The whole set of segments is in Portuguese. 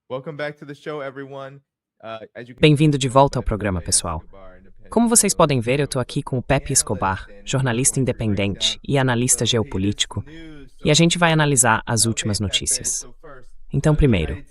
Welcome back to the show, everyone. As you can see, Bem-vindo de volta ao programa, pessoal. Como vocês podem ver, eu estou aqui com o Pepe Escobar, jornalista independente e analista geopolítico, e a gente vai analisar as últimas notícias. Então, primeiro.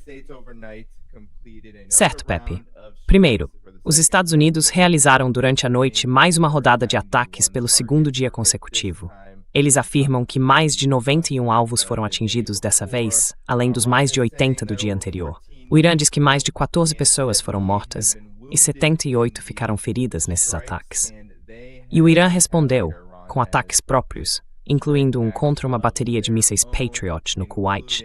Certo, Pepe. Primeiro, os Estados Unidos realizaram durante a noite mais uma rodada de ataques pelo segundo dia consecutivo. Eles afirmam que mais de 91 alvos foram atingidos dessa vez, além dos mais de 80 do dia anterior. O Irã diz que mais de 14 pessoas foram mortas e 78 ficaram feridas nesses ataques. E o Irã respondeu com ataques próprios, incluindo um contra uma bateria de mísseis Patriot no Kuwait,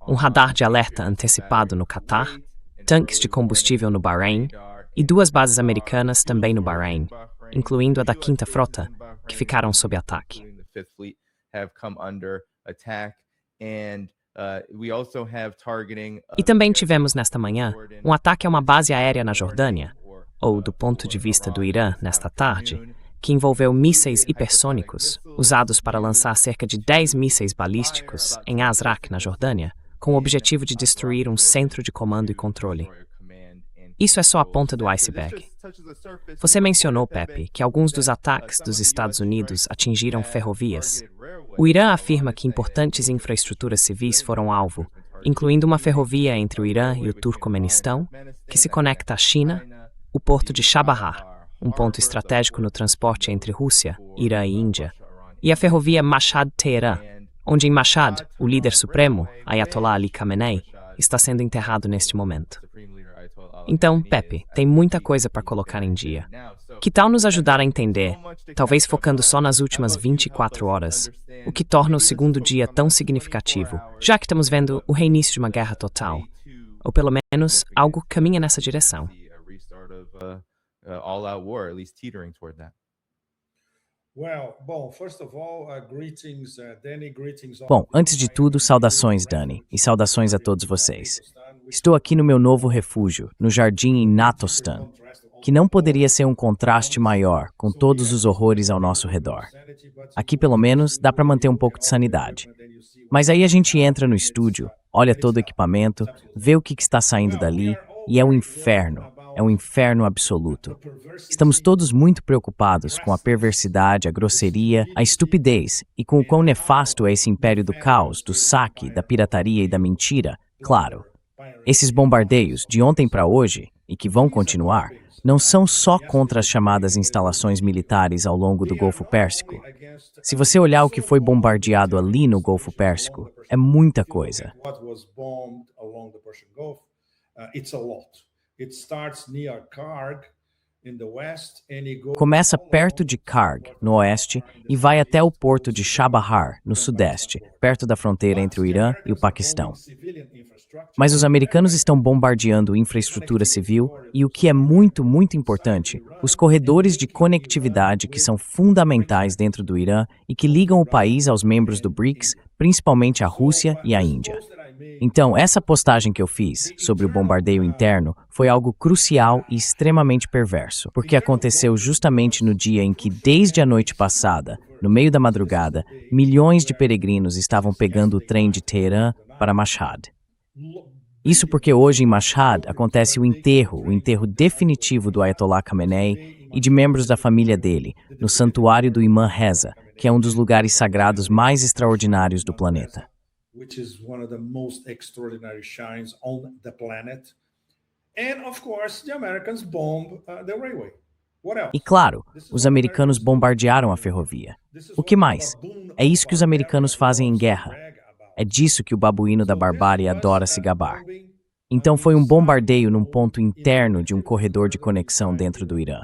um radar de alerta antecipado no Catar, tanques de combustível no Bahrein e 2 bases americanas também no Bahrein, incluindo a da Quinta Frota, que ficaram sob ataque. E também tivemos nesta manhã um ataque a uma base aérea na Jordânia, ou do ponto de vista do Irã nesta tarde, que envolveu mísseis hipersônicos, usados para lançar cerca de 10 mísseis balísticos em Azraq, na Jordânia, com o objetivo de destruir um centro de comando e controle. Isso é só a ponta do iceberg. Você mencionou, Pepe, que alguns dos ataques dos Estados Unidos atingiram ferrovias. O Irã afirma que importantes infraestruturas civis foram alvo, incluindo uma ferrovia entre o Irã e o Turcomenistão, que se conecta à China, o porto de Chabahar, um ponto estratégico no transporte entre Rússia, Irã e Índia, e a ferrovia Mashhad-Teherã, onde em Mashhad, o líder supremo, Ayatollah Ali Khamenei, está sendo enterrado neste momento. Então, Pepe, tem muita coisa para colocar em dia. Que tal nos ajudar a entender, talvez focando só nas últimas 24 horas, o que torna o segundo dia tão significativo, já que estamos vendo o reinício de uma guerra total, ou pelo menos algo que caminha nessa direção? Bom, antes de tudo, saudações, Dani, e saudações a todos vocês. Estou aqui no meu novo refúgio, no jardim em Natostan, que não poderia ser um contraste maior com todos os horrores ao nosso redor. Aqui, pelo menos, dá para manter um pouco de sanidade. Mas aí a gente entra no estúdio, olha todo o equipamento, vê o que está saindo dali, e é um inferno absoluto. Estamos todos muito preocupados com a perversidade, a grosseria, a estupidez e com o quão nefasto é esse império do caos, do saque, da pirataria e da mentira, claro. Esses bombardeios, de ontem para hoje, e que vão continuar, não são só contra as chamadas instalações militares ao longo do Golfo Pérsico. Se você olhar o que foi bombardeado ali no Golfo Pérsico, é muita coisa. Começa perto de Karg, no oeste, e vai até o porto de Chabahar, no sudeste, perto da fronteira entre o Irã e o Paquistão. Mas os americanos estão bombardeando infraestrutura civil e, o que é muito, muito importante, os corredores de conectividade que são fundamentais dentro do Irã e que ligam o país aos membros do BRICS, principalmente a Rússia e a Índia. Então, essa postagem que eu fiz sobre o bombardeio interno foi algo crucial e extremamente perverso, porque aconteceu justamente no dia em que, desde a noite passada, no meio da madrugada, milhões de peregrinos estavam pegando o trem de Teherã para Mashhad. Isso porque hoje em Mashhad acontece o enterro definitivo do Ayatollah Khamenei e de membros da família dele, no santuário do Imam Reza, que é um dos lugares sagrados mais extraordinários do planeta. Which is one of the most extraordinary shrines on the planet. And of course, the Americans bomb the railway. What else? E claro, os americanos bombardearam a ferrovia. O que mais? É isso que os americanos fazem em guerra. É disso que o babuíno da barbárie adora se gabar. Então foi um bombardeio num ponto interno de um corredor de conexão dentro do Irã.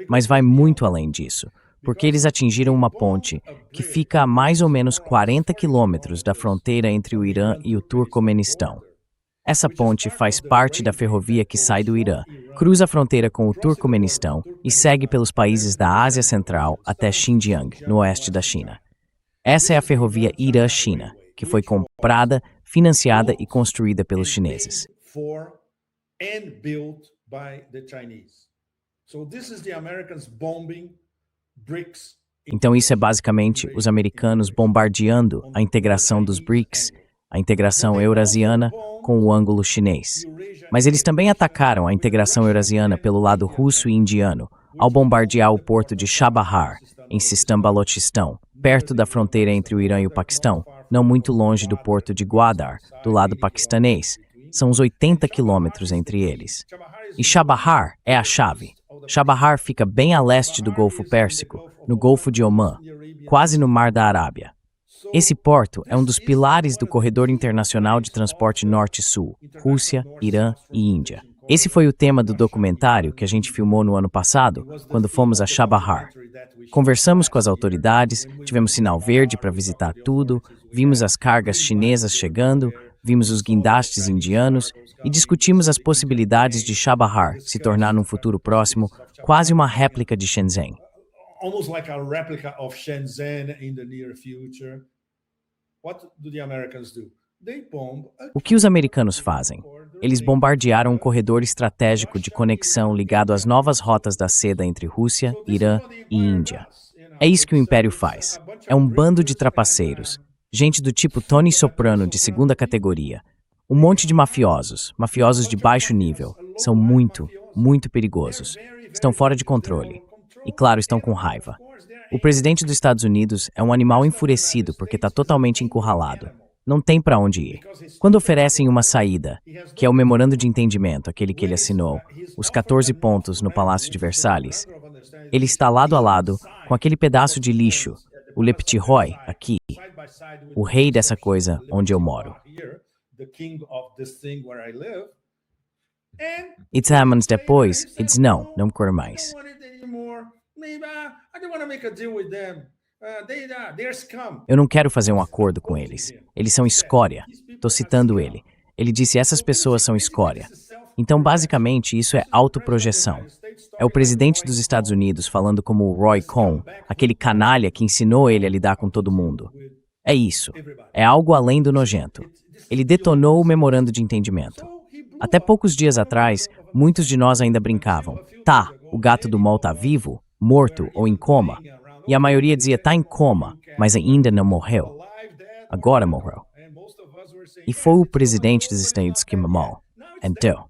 Mas vai muito além disso, porque eles atingiram uma ponte que fica a mais ou menos 40 quilômetros da fronteira entre o Irã e o Turcomenistão. Essa ponte faz parte da ferrovia que sai do Irã, cruza a fronteira com o Turcomenistão e segue pelos países da Ásia Central até Xinjiang, no oeste da China. Essa é a ferrovia Irã-China, que foi comprada, financiada e construída pelos chineses. Então isso é basicamente os americanos bombardeando a integração dos BRICS, a integração eurasiana com o ângulo chinês. Mas eles também atacaram a integração eurasiana pelo lado russo e indiano, ao bombardear o porto de Chabahar, em Sistan Balochistan, perto da fronteira entre o Irã e o Paquistão, não muito longe do porto de Gwadar, do lado paquistanês. São uns 80 quilômetros entre eles. E Chabahar é a chave. Chabahar fica bem a leste do Golfo Pérsico, no Golfo de Omã, quase no Mar da Arábia. Esse porto é um dos pilares do corredor internacional de transporte norte-sul, Rússia, Irã e Índia. Esse foi o tema do documentário que a gente filmou no ano passado, quando fomos a Chabahar. Conversamos com as autoridades, tivemos sinal verde para visitar tudo, vimos as cargas chinesas chegando, vimos os guindastes indianos e discutimos as possibilidades de Chabahar se tornar num futuro próximo quase uma réplica de Shenzhen. Almost like a replica of Shenzhen in the near future. What do the Americans do? They bomb O que os americanos fazem? Eles bombardearam um corredor estratégico de conexão ligado às novas rotas da seda entre Rússia, Irã e Índia. É isso que o Império faz. É um bando de trapaceiros, gente do tipo Tony Soprano de segunda categoria. Um monte de mafiosos de baixo nível. São muito, muito perigosos. Estão fora de controle. E claro, estão com raiva. O presidente dos Estados Unidos é um animal enfurecido porque está totalmente encurralado. Não tem para onde ir. Quando oferecem uma saída, que é o memorando de entendimento, aquele que ele assinou, os 14 pontos no Palácio de Versalhes, ele está lado a lado com aquele pedaço de lixo, o Le Petit Roi, aqui, o rei dessa coisa onde eu moro. E semanas depois, ele diz não quero mais. Eu não quero fazer um acordo com eles. Eles são escória. Estou citando ele. Ele disse, essas pessoas são escória. Então, basicamente, isso é autoprojeção. É o presidente dos Estados Unidos falando como o Roy Cohn, aquele canalha que ensinou ele a lidar com todo mundo. É isso. É algo além do nojento. Ele detonou o memorando de entendimento. Até poucos dias atrás, muitos de nós ainda brincavam. Tá, o gato do mall tá vivo, morto ou em coma. E a maioria dizia, tá em coma, mas ainda não morreu. Agora morreu. E foi o presidente dos Estados Unidos que mamou. Então,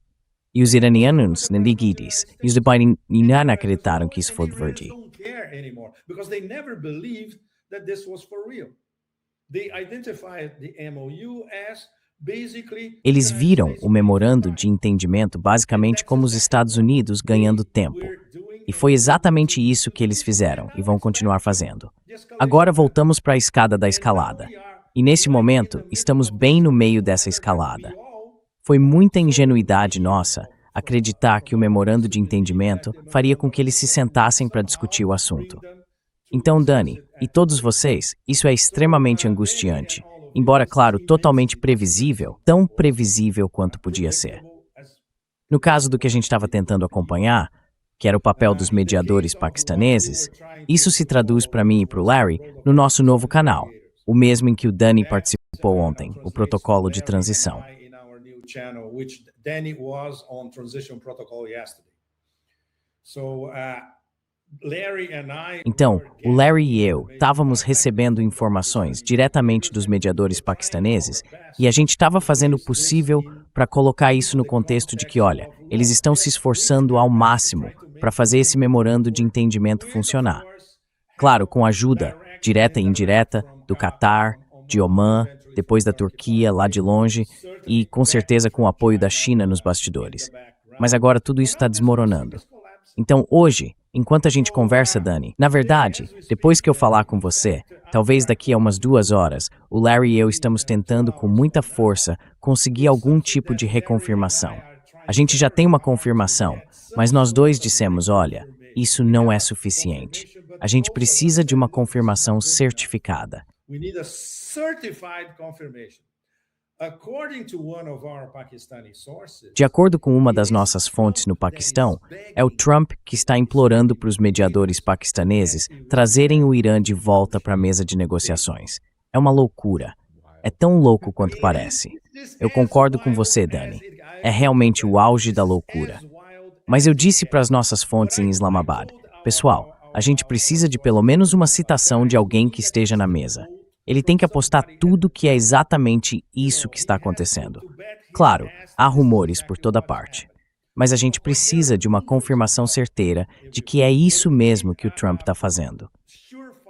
e os iranianos nem liguides, e os de Biden não acreditaram que isso foi verdade. Eles viram o memorando de entendimento basicamente como os Estados Unidos ganhando tempo. E foi exatamente isso que eles fizeram e vão continuar fazendo. Agora voltamos para a escada da escalada. E nesse momento, estamos bem no meio dessa escalada. Foi muita ingenuidade nossa acreditar que o memorando de entendimento faria com que eles se sentassem para discutir o assunto. Então, Dani, e todos vocês, isso é extremamente angustiante. Embora, claro, totalmente previsível, tão previsível quanto podia ser. No caso do que a gente estava tentando acompanhar, que era o papel dos mediadores paquistaneses, isso se traduz para mim e para o Larry no nosso novo canal, o mesmo em que o Dani participou ontem, o protocolo de transição. Então, o Larry e eu estávamos recebendo informações diretamente dos mediadores paquistaneses e a gente estava fazendo o possível para colocar isso no contexto de que, olha, eles estão se esforçando ao máximo para fazer esse memorando de entendimento funcionar. Claro, com ajuda, direta e indireta, do Catar, de Omã, depois da Turquia, lá de longe, e com certeza com o apoio da China nos bastidores. Mas agora tudo isso está desmoronando. Então hoje, enquanto a gente conversa, Dani, na verdade, depois que eu falar com você, talvez daqui a umas 2 horas, o Larry e eu estamos tentando com muita força conseguir algum tipo de reconfirmação. A gente já tem uma confirmação, mas nós dois dissemos, olha, isso não é suficiente. A gente precisa de uma confirmação certificada. De acordo com uma das nossas fontes no Paquistão, é o Trump que está implorando para os mediadores paquistaneses trazerem o Irã de volta para a mesa de negociações. É uma loucura. É tão louco quanto parece. Eu concordo com você, Dani. É realmente o auge da loucura. Mas eu disse para as nossas fontes em Islamabad, pessoal, a gente precisa de pelo menos uma citação de alguém que esteja na mesa. Ele tem que apostar tudo que é exatamente isso que está acontecendo. Claro, há rumores por toda parte. Mas a gente precisa de uma confirmação certeira de que é isso mesmo que o Trump está fazendo.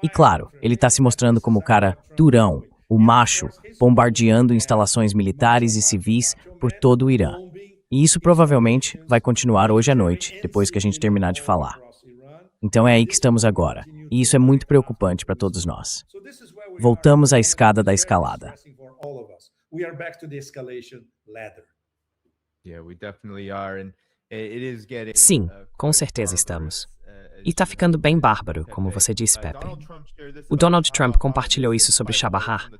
E claro, ele está se mostrando como o cara durão, o macho, bombardeando instalações militares e civis por todo o Irã. E isso provavelmente vai continuar hoje à noite, depois que a gente terminar de falar. Então é aí que estamos agora, e isso é muito preocupante para todos nós. Voltamos à escada da escalada. Sim, com certeza estamos. E tá ficando bem bárbaro, como você disse, Pepe. O Donald Trump compartilhou isso sobre Chabahar.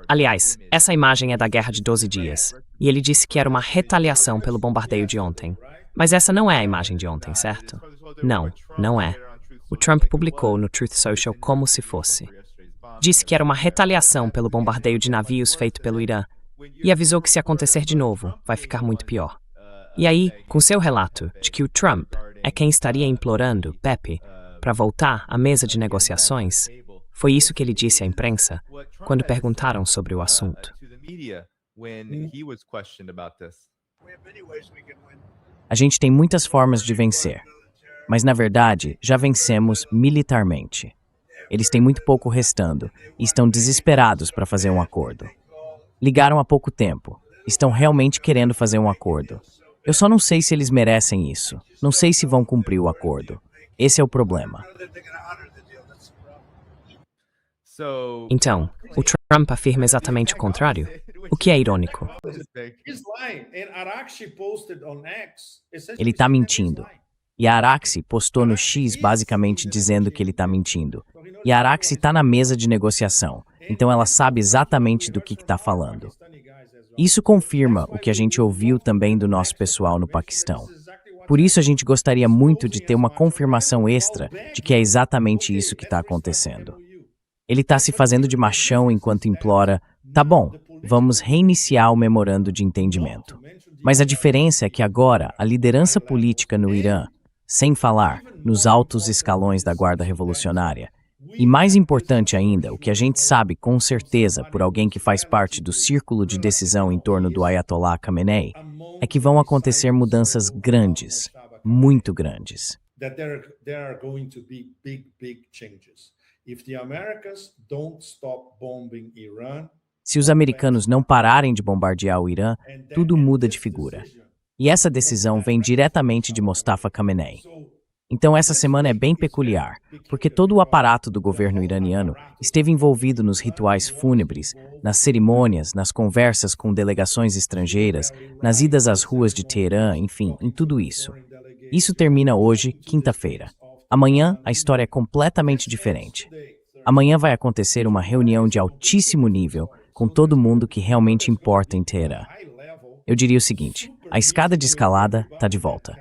Aliás, essa imagem é da Guerra de 12 Dias, e ele disse que era uma retaliação pelo bombardeio de ontem. Mas essa não é a imagem de ontem, certo? Não, não é. O Trump publicou no Truth Social como se fosse. Disse que era uma retaliação pelo bombardeio de navios feito pelo Irã, e avisou que se acontecer de novo, vai ficar muito pior. E aí, com seu relato de que o Trump é quem estaria implorando Pepe para voltar à mesa de negociações, foi isso que ele disse à imprensa quando perguntaram sobre o assunto. A gente tem muitas formas de vencer, mas na verdade já vencemos militarmente. Eles têm muito pouco restando e estão desesperados para fazer um acordo. Ligaram há pouco tempo, estão realmente querendo fazer um acordo. Eu só não sei se eles merecem isso. Não sei se vão cumprir o acordo. Esse é o problema. Então, o Trump afirma exatamente o contrário, o que é irônico. Ele está mentindo. E a Araxi postou no X basicamente dizendo que ele está mentindo. E a Araxi está na mesa de negociação, então ela sabe exatamente do que está falando. Isso confirma o que a gente ouviu também do nosso pessoal no Paquistão. Por isso a gente gostaria muito de ter uma confirmação extra de que é exatamente isso que está acontecendo. Ele está se fazendo de machão enquanto implora, tá bom, vamos reiniciar o memorando de entendimento. Mas a diferença é que agora a liderança política no Irã, sem falar nos altos escalões da Guarda Revolucionária, e mais importante ainda, o que a gente sabe com certeza por alguém que faz parte do círculo de decisão em torno do Ayatollah Khamenei, é que vão acontecer mudanças grandes, muito grandes. Se os americanos não pararem de bombardear o Irã, tudo muda de figura. E essa decisão vem diretamente de Mustafa Khamenei. Então essa semana é bem peculiar, porque todo o aparato do governo iraniano esteve envolvido nos rituais fúnebres, nas cerimônias, nas conversas com delegações estrangeiras, nas idas às ruas de Teherã, enfim, em tudo isso. Isso termina hoje, quinta-feira. Amanhã, a história é completamente diferente. Amanhã vai acontecer uma reunião de altíssimo nível com todo mundo que realmente importa em Teherã. Eu diria o seguinte, a escada de escalada está de volta.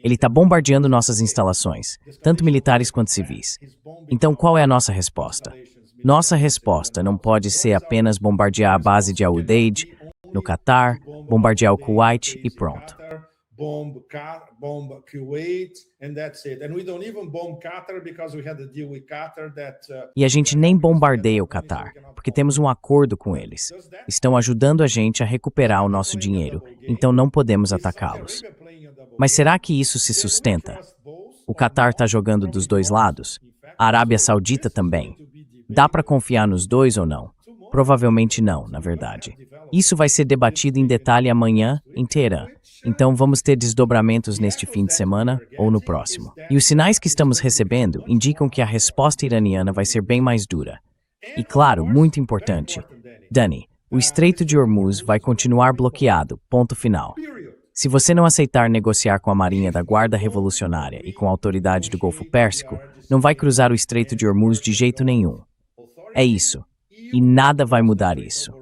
Ele está bombardeando nossas instalações, tanto militares quanto civis. Então, qual é a nossa resposta? Nossa resposta não pode ser apenas bombardear a base de Al-Udeid, no Catar, bombardear o Kuwait e pronto. E a gente nem bombardeia o Catar, porque temos um acordo com eles. Estão ajudando a gente a recuperar o nosso dinheiro, então não podemos atacá-los. Mas será que isso se sustenta? O Catar está jogando dos dois lados? A Arábia Saudita também. Dá para confiar nos dois ou não? Provavelmente não, na verdade. Isso vai ser debatido em detalhe amanhã em Teherã. Então vamos ter desdobramentos neste fim de semana ou no próximo. E os sinais que estamos recebendo indicam que a resposta iraniana vai ser bem mais dura. E claro, muito importante, Dani, o Estreito de Hormuz vai continuar bloqueado, ponto final. Se você não aceitar negociar com a Marinha da Guarda Revolucionária e com a autoridade do Golfo Pérsico, não vai cruzar o Estreito de Hormuz de jeito nenhum. É isso. E nada vai mudar isso.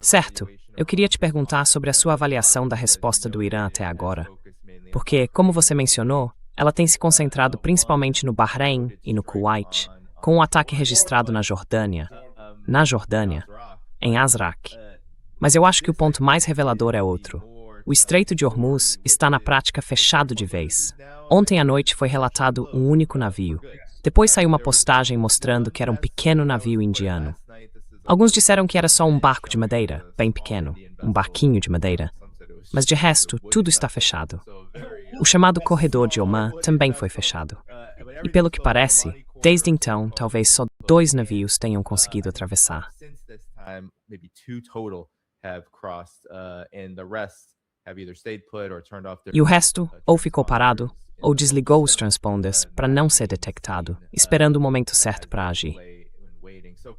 Certo. Eu queria te perguntar sobre a sua avaliação da resposta do Irã até agora. Porque, como você mencionou, ela tem se concentrado principalmente no Bahrein e no Kuwait, com um ataque registrado na Jordânia, em Azraq. Mas eu acho que o ponto mais revelador é outro. o Estreito de Hormuz está na prática fechado de vez. Ontem à noite foi relatado um único navio. Depois saiu uma postagem mostrando que era um pequeno navio indiano. Alguns disseram que era só um barco de madeira, bem pequeno, um barquinho de madeira. Mas de resto, tudo está fechado. O chamado Corredor de Oman também foi fechado. E pelo que parece, desde então, talvez só 2 navios tenham conseguido atravessar. E o resto, ou ficou parado, ou desligou os transponders para não ser detectado, esperando o momento certo para agir.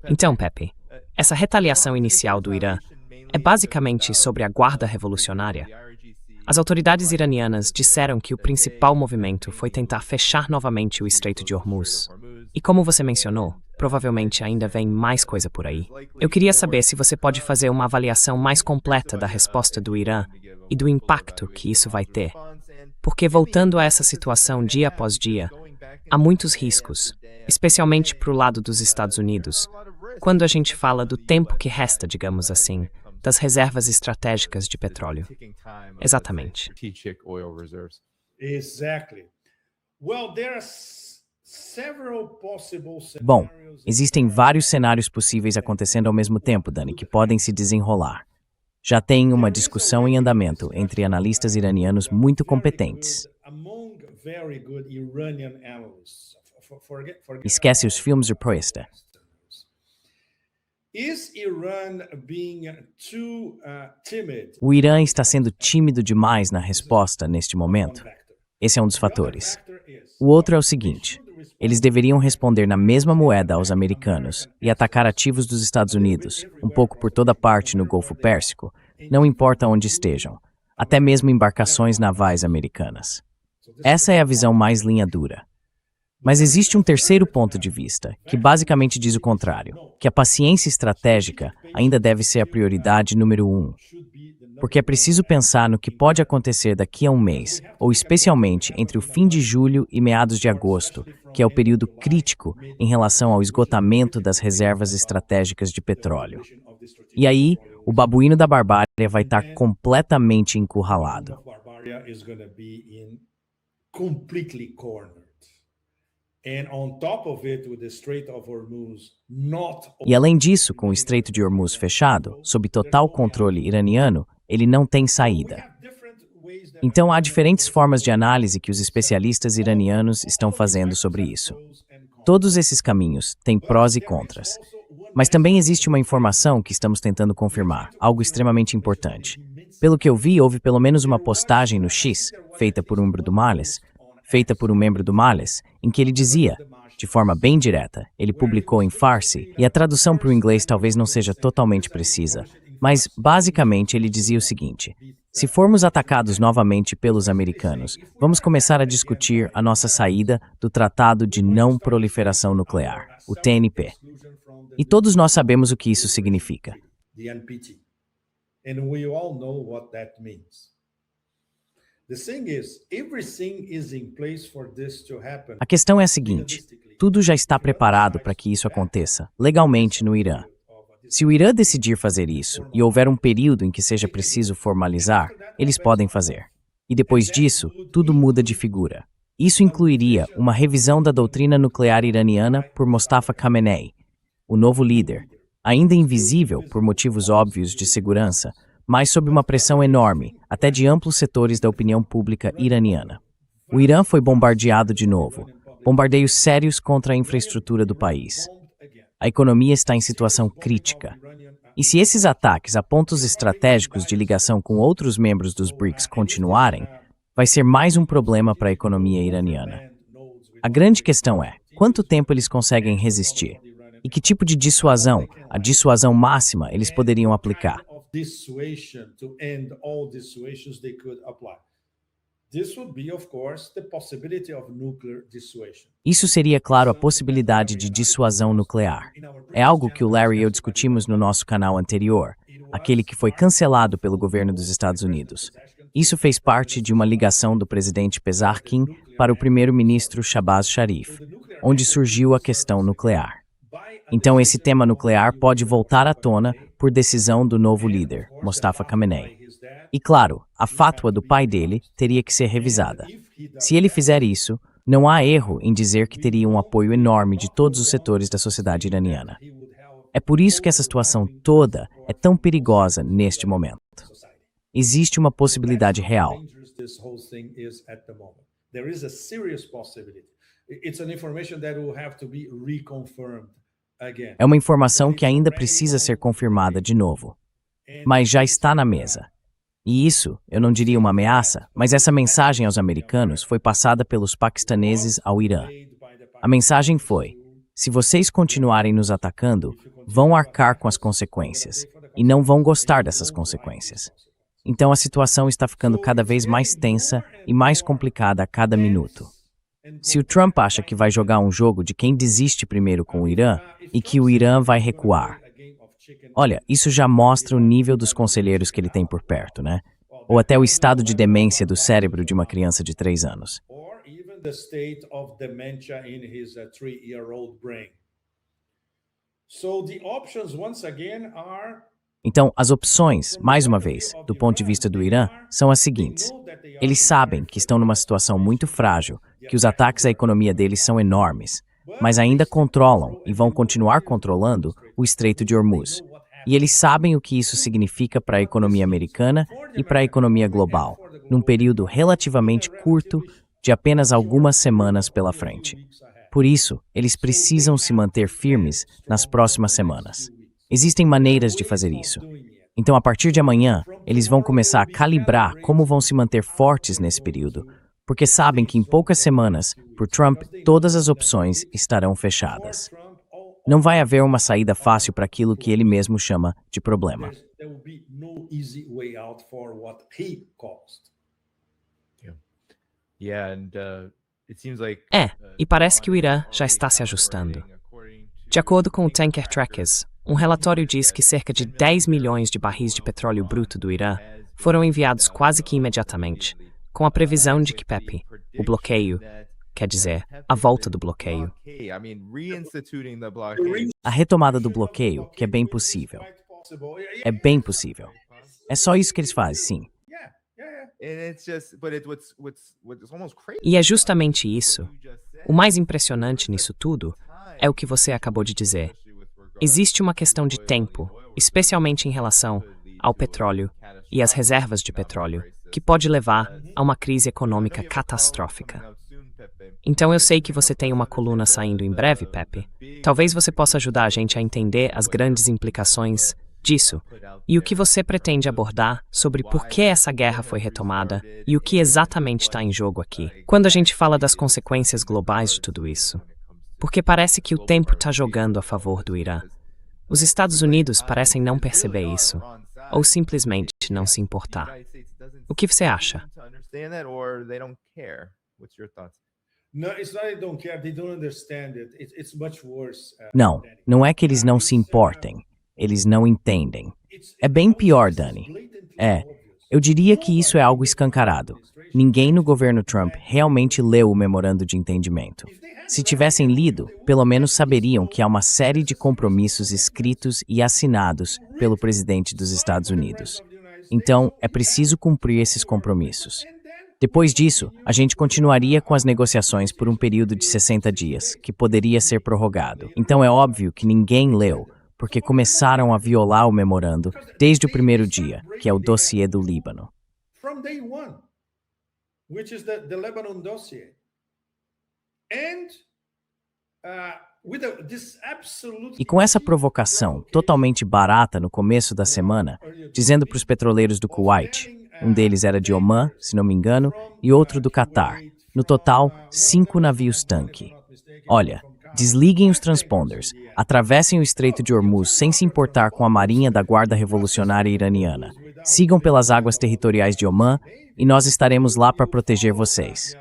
Então, Pepe, essa retaliação inicial do Irã é basicamente sobre a Guarda Revolucionária. As autoridades iranianas disseram que o principal movimento foi tentar fechar novamente o Estreito de Hormuz. E como você mencionou, provavelmente ainda vem mais coisa por aí. Eu queria saber se você pode fazer uma avaliação mais completa da resposta do Irã e do impacto que isso vai ter. Porque voltando a essa situação dia após dia, há muitos riscos, especialmente para o lado dos Estados Unidos, quando a gente fala do tempo que resta, digamos assim, das reservas estratégicas de petróleo. Exatamente. Bom, existem vários cenários possíveis acontecendo ao mesmo tempo, Dani, que podem se desenrolar. Já tem uma discussão em andamento entre analistas iranianos muito competentes. Esquece os filmes de Proesta. O Irã está sendo tímido demais na resposta neste momento? Esse é um dos fatores. O outro é o seguinte: eles deveriam responder na mesma moeda aos americanos e atacar ativos dos Estados Unidos, um pouco por toda parte no Golfo Pérsico, não importa onde estejam, até mesmo embarcações navais americanas. Essa é a visão mais linha dura. Mas existe um terceiro ponto de vista, que basicamente diz o contrário, que a paciência estratégica ainda deve ser a prioridade número 1. Porque é preciso pensar no que pode acontecer daqui a um mês, ou especialmente entre o fim de julho e meados de agosto, que é o período crítico em relação ao esgotamento das reservas estratégicas de petróleo. E aí, o babuíno da barbárie vai estar completamente encurralado. E além disso, com o Estreito de Hormuz fechado, sob total controle iraniano, ele não tem saída. Então há diferentes formas de análise que os especialistas iranianos estão fazendo sobre isso. Todos esses caminhos têm prós e contras. Mas também existe uma informação que estamos tentando confirmar, algo extremamente importante. Pelo que eu vi, houve pelo menos uma postagem no X, feita por um membro do Males, em que ele dizia, de forma bem direta, ele publicou em Farsi, e a tradução para o inglês talvez não seja totalmente precisa, mas basicamente ele dizia o seguinte: se formos atacados novamente pelos americanos, vamos começar a discutir a nossa saída do Tratado de Não Proliferação Nuclear, o TNP. E todos nós sabemos o que isso significa. A questão é a seguinte: tudo já está preparado para que isso aconteça, legalmente no Irã. Se o Irã decidir fazer isso e houver um período em que seja preciso formalizar, eles podem fazer. E depois disso, tudo muda de figura. Isso incluiria uma revisão da doutrina nuclear iraniana por Mostafa Khamenei, o novo líder, ainda invisível por motivos óbvios de segurança, mas sob uma pressão enorme, até de amplos setores da opinião pública iraniana. O Irã foi bombardeado de novo, bombardeios sérios contra a infraestrutura do país. A economia está em situação crítica. E se esses ataques a pontos estratégicos de ligação com outros membros dos BRICS continuarem, vai ser mais um problema para a economia iraniana. A grande questão é, quanto tempo eles conseguem resistir? E que tipo de dissuasão, a dissuasão máxima, eles poderiam aplicar? Isso seria, claro, a possibilidade de dissuasão nuclear. É algo que o Larry e eu discutimos no nosso canal anterior, aquele que foi cancelado pelo governo dos Estados Unidos. Isso fez parte de uma ligação do presidente Pezeshkian para o primeiro-ministro Shahbaz Sharif, onde surgiu a questão nuclear. Então esse tema nuclear pode voltar à tona por decisão do novo líder, Mostafa Khamenei. E claro, a fátua do pai dele teria que ser revisada. Se ele fizer isso, não há erro em dizer que teria um apoio enorme de todos os setores da sociedade iraniana. É por isso que essa situação toda é tão perigosa neste momento. Existe uma possibilidade real. É uma informação que ainda precisa ser confirmada de novo, mas já está na mesa. E isso, eu não diria uma ameaça, mas essa mensagem aos americanos foi passada pelos paquistaneses ao Irã. A mensagem foi: se vocês continuarem nos atacando, vão arcar com as consequências, e não vão gostar dessas consequências. Então a situação está ficando cada vez mais tensa e mais complicada a cada minuto. Se o Trump acha que vai jogar um jogo de quem desiste primeiro com o Irã e que o Irã vai recuar, olha, isso já mostra o nível dos conselheiros que ele tem por perto, né? Ou até o estado de demência do cérebro de uma criança de 3 anos. Então, as opções, mais uma vez, do ponto de vista do Irã, são as seguintes. Eles sabem que estão numa situação muito frágil, que os ataques à economia deles são enormes, mas ainda controlam e vão continuar controlando o Estreito de Hormuz. E eles sabem o que isso significa para a economia americana e para a economia global, num período relativamente curto de apenas algumas semanas pela frente. Por isso, eles precisam se manter firmes nas próximas semanas. Existem maneiras de fazer isso. Então, a partir de amanhã, eles vão começar a calibrar como vão se manter fortes nesse período, porque sabem que em poucas semanas, por Trump, todas as opções estarão fechadas. Não vai haver uma saída fácil para aquilo que ele mesmo chama de problema. E parece que o Irã já está se ajustando. De acordo com o Tanker Trackers, um relatório diz que cerca de 10 milhões de barris de petróleo bruto do Irã foram enviados quase que imediatamente, com a previsão de que PEP, o bloqueio, quer dizer, a volta do bloqueio. A retomada do bloqueio, que é bem possível. É bem possível. É só isso que eles fazem, sim. E é justamente isso. O mais impressionante nisso tudo é o que você acabou de dizer. Existe uma questão de tempo, especialmente em relação ao petróleo e às reservas de petróleo, que pode levar a uma crise econômica catastrófica. Então eu sei que você tem uma coluna saindo em breve, Pepe. Talvez você possa ajudar a gente a entender as grandes implicações disso e o que você pretende abordar sobre por que essa guerra foi retomada e o que exatamente está em jogo aqui, quando a gente fala das consequências globais de tudo isso. Porque parece que o tempo está jogando a favor do Irã. Os Estados Unidos parecem não perceber isso, ou simplesmente não se importar. O que você acha? Não, não é que eles não se importem. Eles não entendem. É bem pior, Dani. Eu diria que isso é algo escancarado. Ninguém no governo Trump realmente leu o memorando de entendimento. Se tivessem lido, pelo menos saberiam que há uma série de compromissos escritos e assinados pelo presidente dos Estados Unidos. Então, é preciso cumprir esses compromissos. Depois disso, a gente continuaria com as negociações por um período de 60 dias, que poderia ser prorrogado. Então é óbvio que ninguém leu, porque começaram a violar o memorando desde o primeiro dia, que é o dossiê do Líbano. E com essa provocação totalmente barata no começo da semana, dizendo para os petroleiros do Kuwait, um deles era de Omã, se não me engano, e outro do Catar, no total 5 navios-tanque. Olha, desliguem os transponders, atravessem o Estreito de Hormuz sem se importar com a marinha da Guarda Revolucionária Iraniana, sigam pelas águas territoriais de Omã e nós estaremos lá para proteger vocês.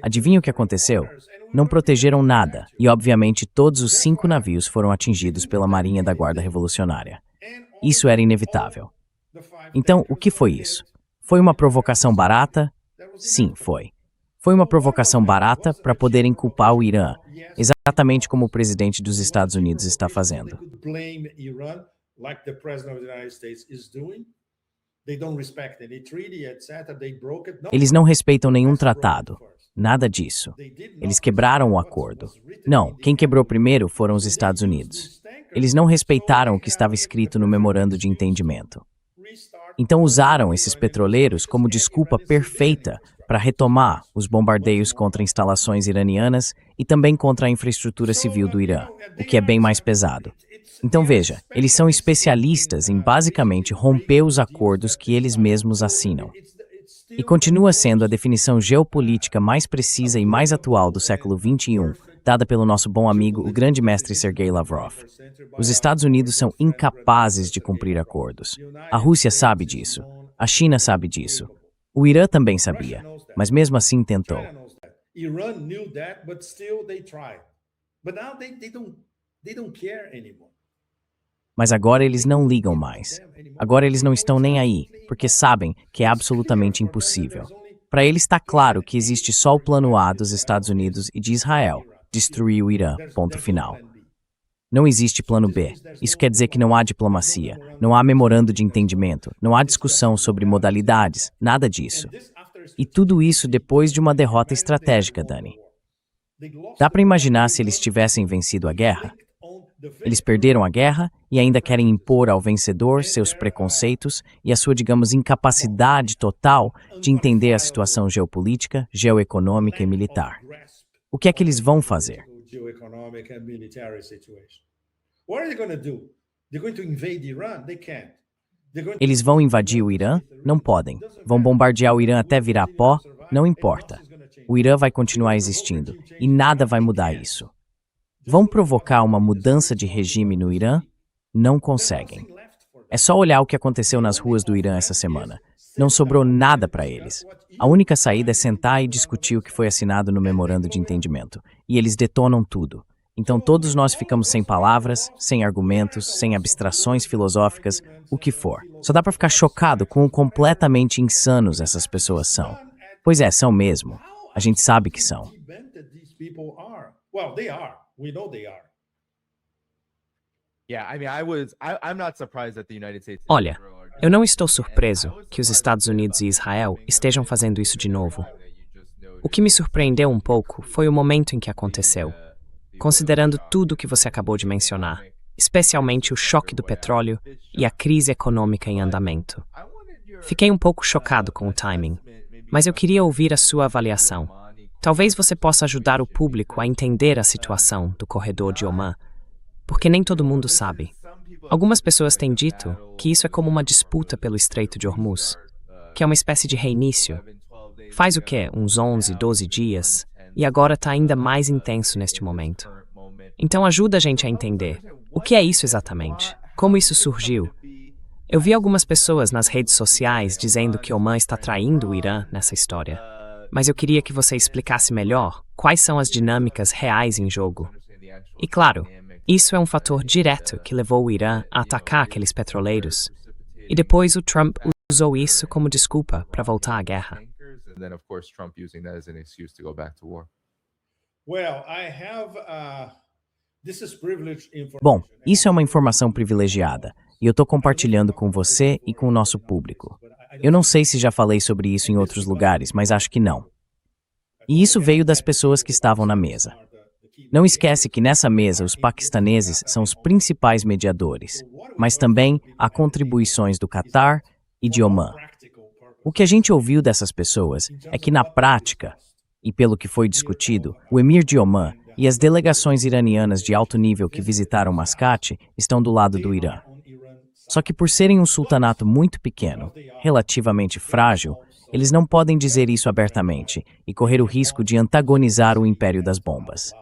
Adivinha o que aconteceu? Não protegeram nada e, obviamente, todos os 5 navios foram atingidos pela Marinha da Guarda Revolucionária. Isso era inevitável. Então, o que foi isso? Foi uma provocação barata? Sim, foi. Foi uma provocação barata para poderem culpar o Irã, exatamente como o presidente dos Estados Unidos está fazendo. Eles não respeitam nenhum tratado. Nada disso. Eles quebraram o acordo. Não, quem quebrou primeiro foram os Estados Unidos. Eles não respeitaram o que estava escrito no memorando de entendimento. Então usaram esses petroleiros como desculpa perfeita para retomar os bombardeios contra instalações iranianas e também contra a infraestrutura civil do Irã, o que é bem mais pesado. Então veja, eles são especialistas em basicamente romper os acordos que eles mesmos assinam. E continua sendo a definição geopolítica mais precisa e mais atual do século XXI, dada pelo nosso bom amigo, o grande mestre Sergei Lavrov. Os Estados Unidos são incapazes de cumprir acordos. A Rússia sabe disso. A China sabe disso. O Irã também sabia, mas mesmo assim tentou. Mas agora eles não ligam mais. Agora eles não estão nem aí, porque sabem que é absolutamente impossível. Para eles está claro que existe só o plano A dos Estados Unidos e de Israel, destruir o Irã, ponto final. Não existe plano B. Isso quer dizer que não há diplomacia, não há memorando de entendimento, não há discussão sobre modalidades, nada disso. E tudo isso depois de uma derrota estratégica, Dani. Dá para imaginar se eles tivessem vencido a guerra? Eles perderam a guerra e ainda querem impor ao vencedor seus preconceitos e a sua, digamos, incapacidade total de entender a situação geopolítica, geoeconômica e militar. O que é que eles vão fazer? Eles vão invadir o Irã? Não podem. Vão bombardear o Irã até virar pó? Não importa. O Irã vai continuar existindo e nada vai mudar isso. Vão provocar uma mudança de regime no Irã? Não conseguem. É só olhar o que aconteceu nas ruas do Irã essa semana. Não sobrou nada para eles. A única saída é sentar e discutir o que foi assinado no memorando de entendimento. E eles detonam tudo. Então todos nós ficamos sem palavras, sem argumentos, sem abstrações filosóficas, o que for. Só dá para ficar chocado com o completamente insanos essas pessoas são. Pois é, são mesmo. A gente sabe que são. Olha, eu não estou surpreso que os Estados Unidos e Israel estejam fazendo isso de novo. O que me surpreendeu um pouco foi o momento em que aconteceu, considerando tudo o que você acabou de mencionar, especialmente o choque do petróleo e a crise econômica em andamento. Fiquei um pouco chocado com o timing, mas eu queria ouvir a sua avaliação. Talvez você possa ajudar o público a entender a situação do corredor de Oman, porque nem todo mundo sabe. Algumas pessoas têm dito que isso é como uma disputa pelo Estreito de Hormuz, que é uma espécie de reinício. Faz o quê? Uns 11, 12 dias, e agora está ainda mais intenso neste momento. Então ajuda a gente a entender. O que é isso exatamente? Como isso surgiu? Eu vi algumas pessoas nas redes sociais dizendo que Oman está traindo o Irã nessa história. Mas eu queria que você explicasse melhor quais são as dinâmicas reais em jogo. E claro, isso é um fator direto que levou o Irã a atacar aqueles petroleiros. E depois o Trump usou isso como desculpa para voltar à guerra. Bom, isso é uma informação privilegiada, e eu estou compartilhando com você e com o nosso público. Eu não sei se já falei sobre isso em outros lugares, mas acho que não. E isso veio das pessoas que estavam na mesa. Não esquece que nessa mesa os paquistaneses são os principais mediadores, mas também há contribuições do Catar e de Oman. O que a gente ouviu dessas pessoas é que na prática, e pelo que foi discutido, o emir de Oman e as delegações iranianas de alto nível que visitaram Mascate estão do lado do Irã. Só que por serem um sultanato muito pequeno, relativamente frágil, eles não podem dizer isso abertamente e correr o risco de antagonizar o império das bombas.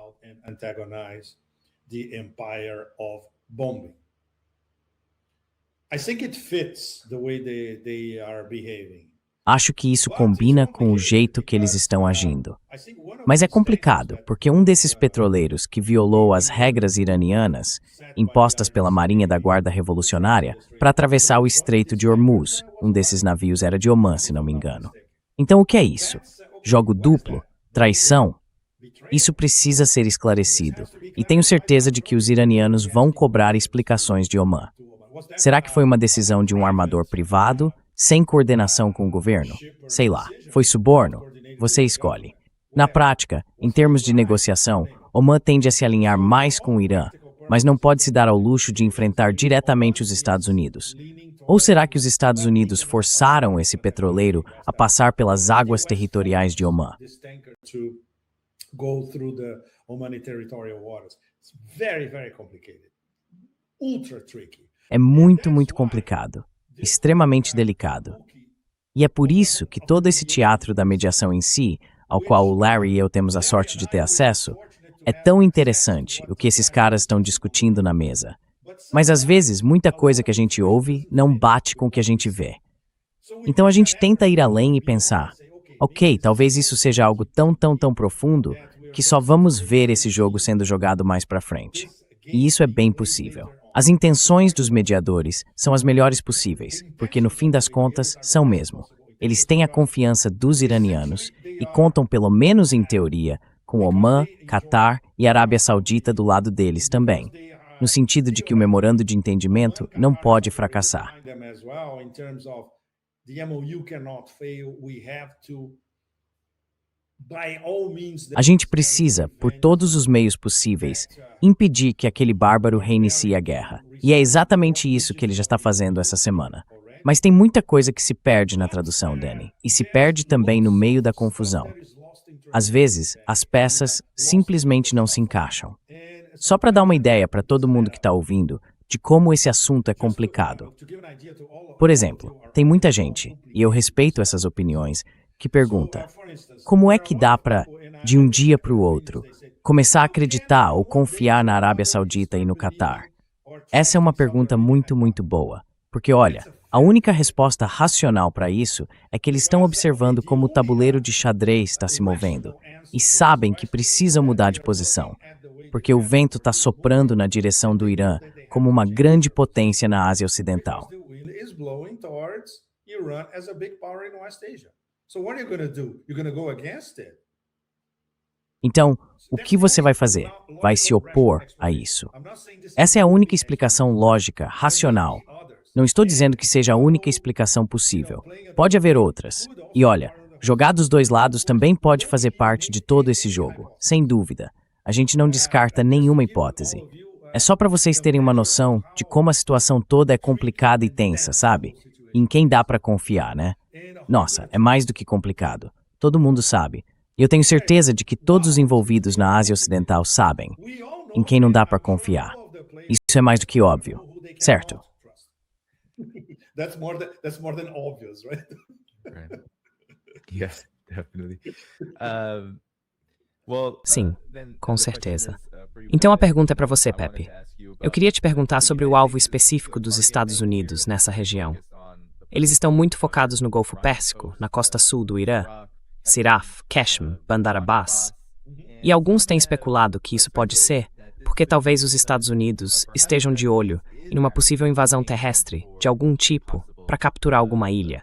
Acho que isso combina com o jeito que eles estão agindo. Mas é complicado, porque um desses petroleiros que violou as regras iranianas, impostas pela Marinha da Guarda Revolucionária, para atravessar o Estreito de Hormuz, um desses navios era de Oman, se não me engano. Então o que é isso? Jogo duplo? Traição? Isso precisa ser esclarecido, e tenho certeza de que os iranianos vão cobrar explicações de Oman. Será que foi uma decisão de um armador privado, sem coordenação com o governo? Sei lá, foi suborno? Você escolhe. Na prática, em termos de negociação, Oman tende a se alinhar mais com o Irã, mas não pode se dar ao luxo de enfrentar diretamente os Estados Unidos. Ou será que os Estados Unidos forçaram esse petroleiro a passar pelas águas territoriais de Oman? É muito complicado, extremamente delicado. E é por isso que todo esse teatro da mediação em si, ao qual o Larry e eu temos a sorte de ter acesso, é tão interessante o que esses caras estão discutindo na mesa. Mas às vezes, muita coisa que a gente ouve não bate com o que a gente vê. Então a gente tenta ir além e pensar, ok, talvez isso seja algo tão profundo que só vamos ver esse jogo sendo jogado mais pra frente. E isso é bem possível. As intenções dos mediadores são as melhores possíveis, porque no fim das contas, são mesmo. Eles têm a confiança dos iranianos e contam, pelo menos em teoria, com Oman, Catar e Arábia Saudita do lado deles também, no sentido de que o memorando de entendimento não pode fracassar. A gente precisa, por todos os meios possíveis, impedir que aquele bárbaro reinicie a guerra. E é exatamente isso que ele já está fazendo essa semana. Mas tem muita coisa que se perde na tradução, Danny, e se perde também no meio da confusão. Às vezes, as peças simplesmente não se encaixam. Só para dar uma ideia para todo mundo que está ouvindo de como esse assunto é complicado. Por exemplo, tem muita gente, e eu respeito essas opiniões, que pergunta: como é que dá para, de um dia para o outro, começar a acreditar ou confiar na Arábia Saudita e no Catar? Essa é uma pergunta muito boa, porque olha, a única resposta racional para isso é que eles estão observando como o tabuleiro de xadrez está se movendo e sabem que precisam mudar de posição, porque o vento está soprando na direção do Irã como uma grande potência na Ásia Ocidental. Então, o que você vai fazer? Vai se opor a isso. Essa é a única explicação lógica, racional. Não estou dizendo que seja a única explicação possível. Pode haver outras. E olha, jogar dos dois lados também pode fazer parte de todo esse jogo, sem dúvida. A gente não descarta nenhuma hipótese. É só para vocês terem uma noção de como a situação toda é complicada e tensa, sabe? E em quem dá para confiar, né? Nossa, é mais do que complicado. Todo mundo sabe. E eu tenho certeza de que todos os envolvidos na Ásia Ocidental sabem em quem não dá para confiar. Isso é mais do que óbvio, certo? That's more than obvious, right? Right. Yes, definitely. Sim, com certeza. Então a pergunta é para você, Pepe. Eu queria te perguntar sobre o alvo específico dos Estados Unidos nessa região. Eles estão muito focados no Golfo Pérsico, na costa sul do Irã, Siraf, Qeshm, Bandar Abbas. E alguns têm especulado que isso pode ser porque talvez os Estados Unidos estejam de olho em uma possível invasão terrestre de algum tipo para capturar alguma ilha.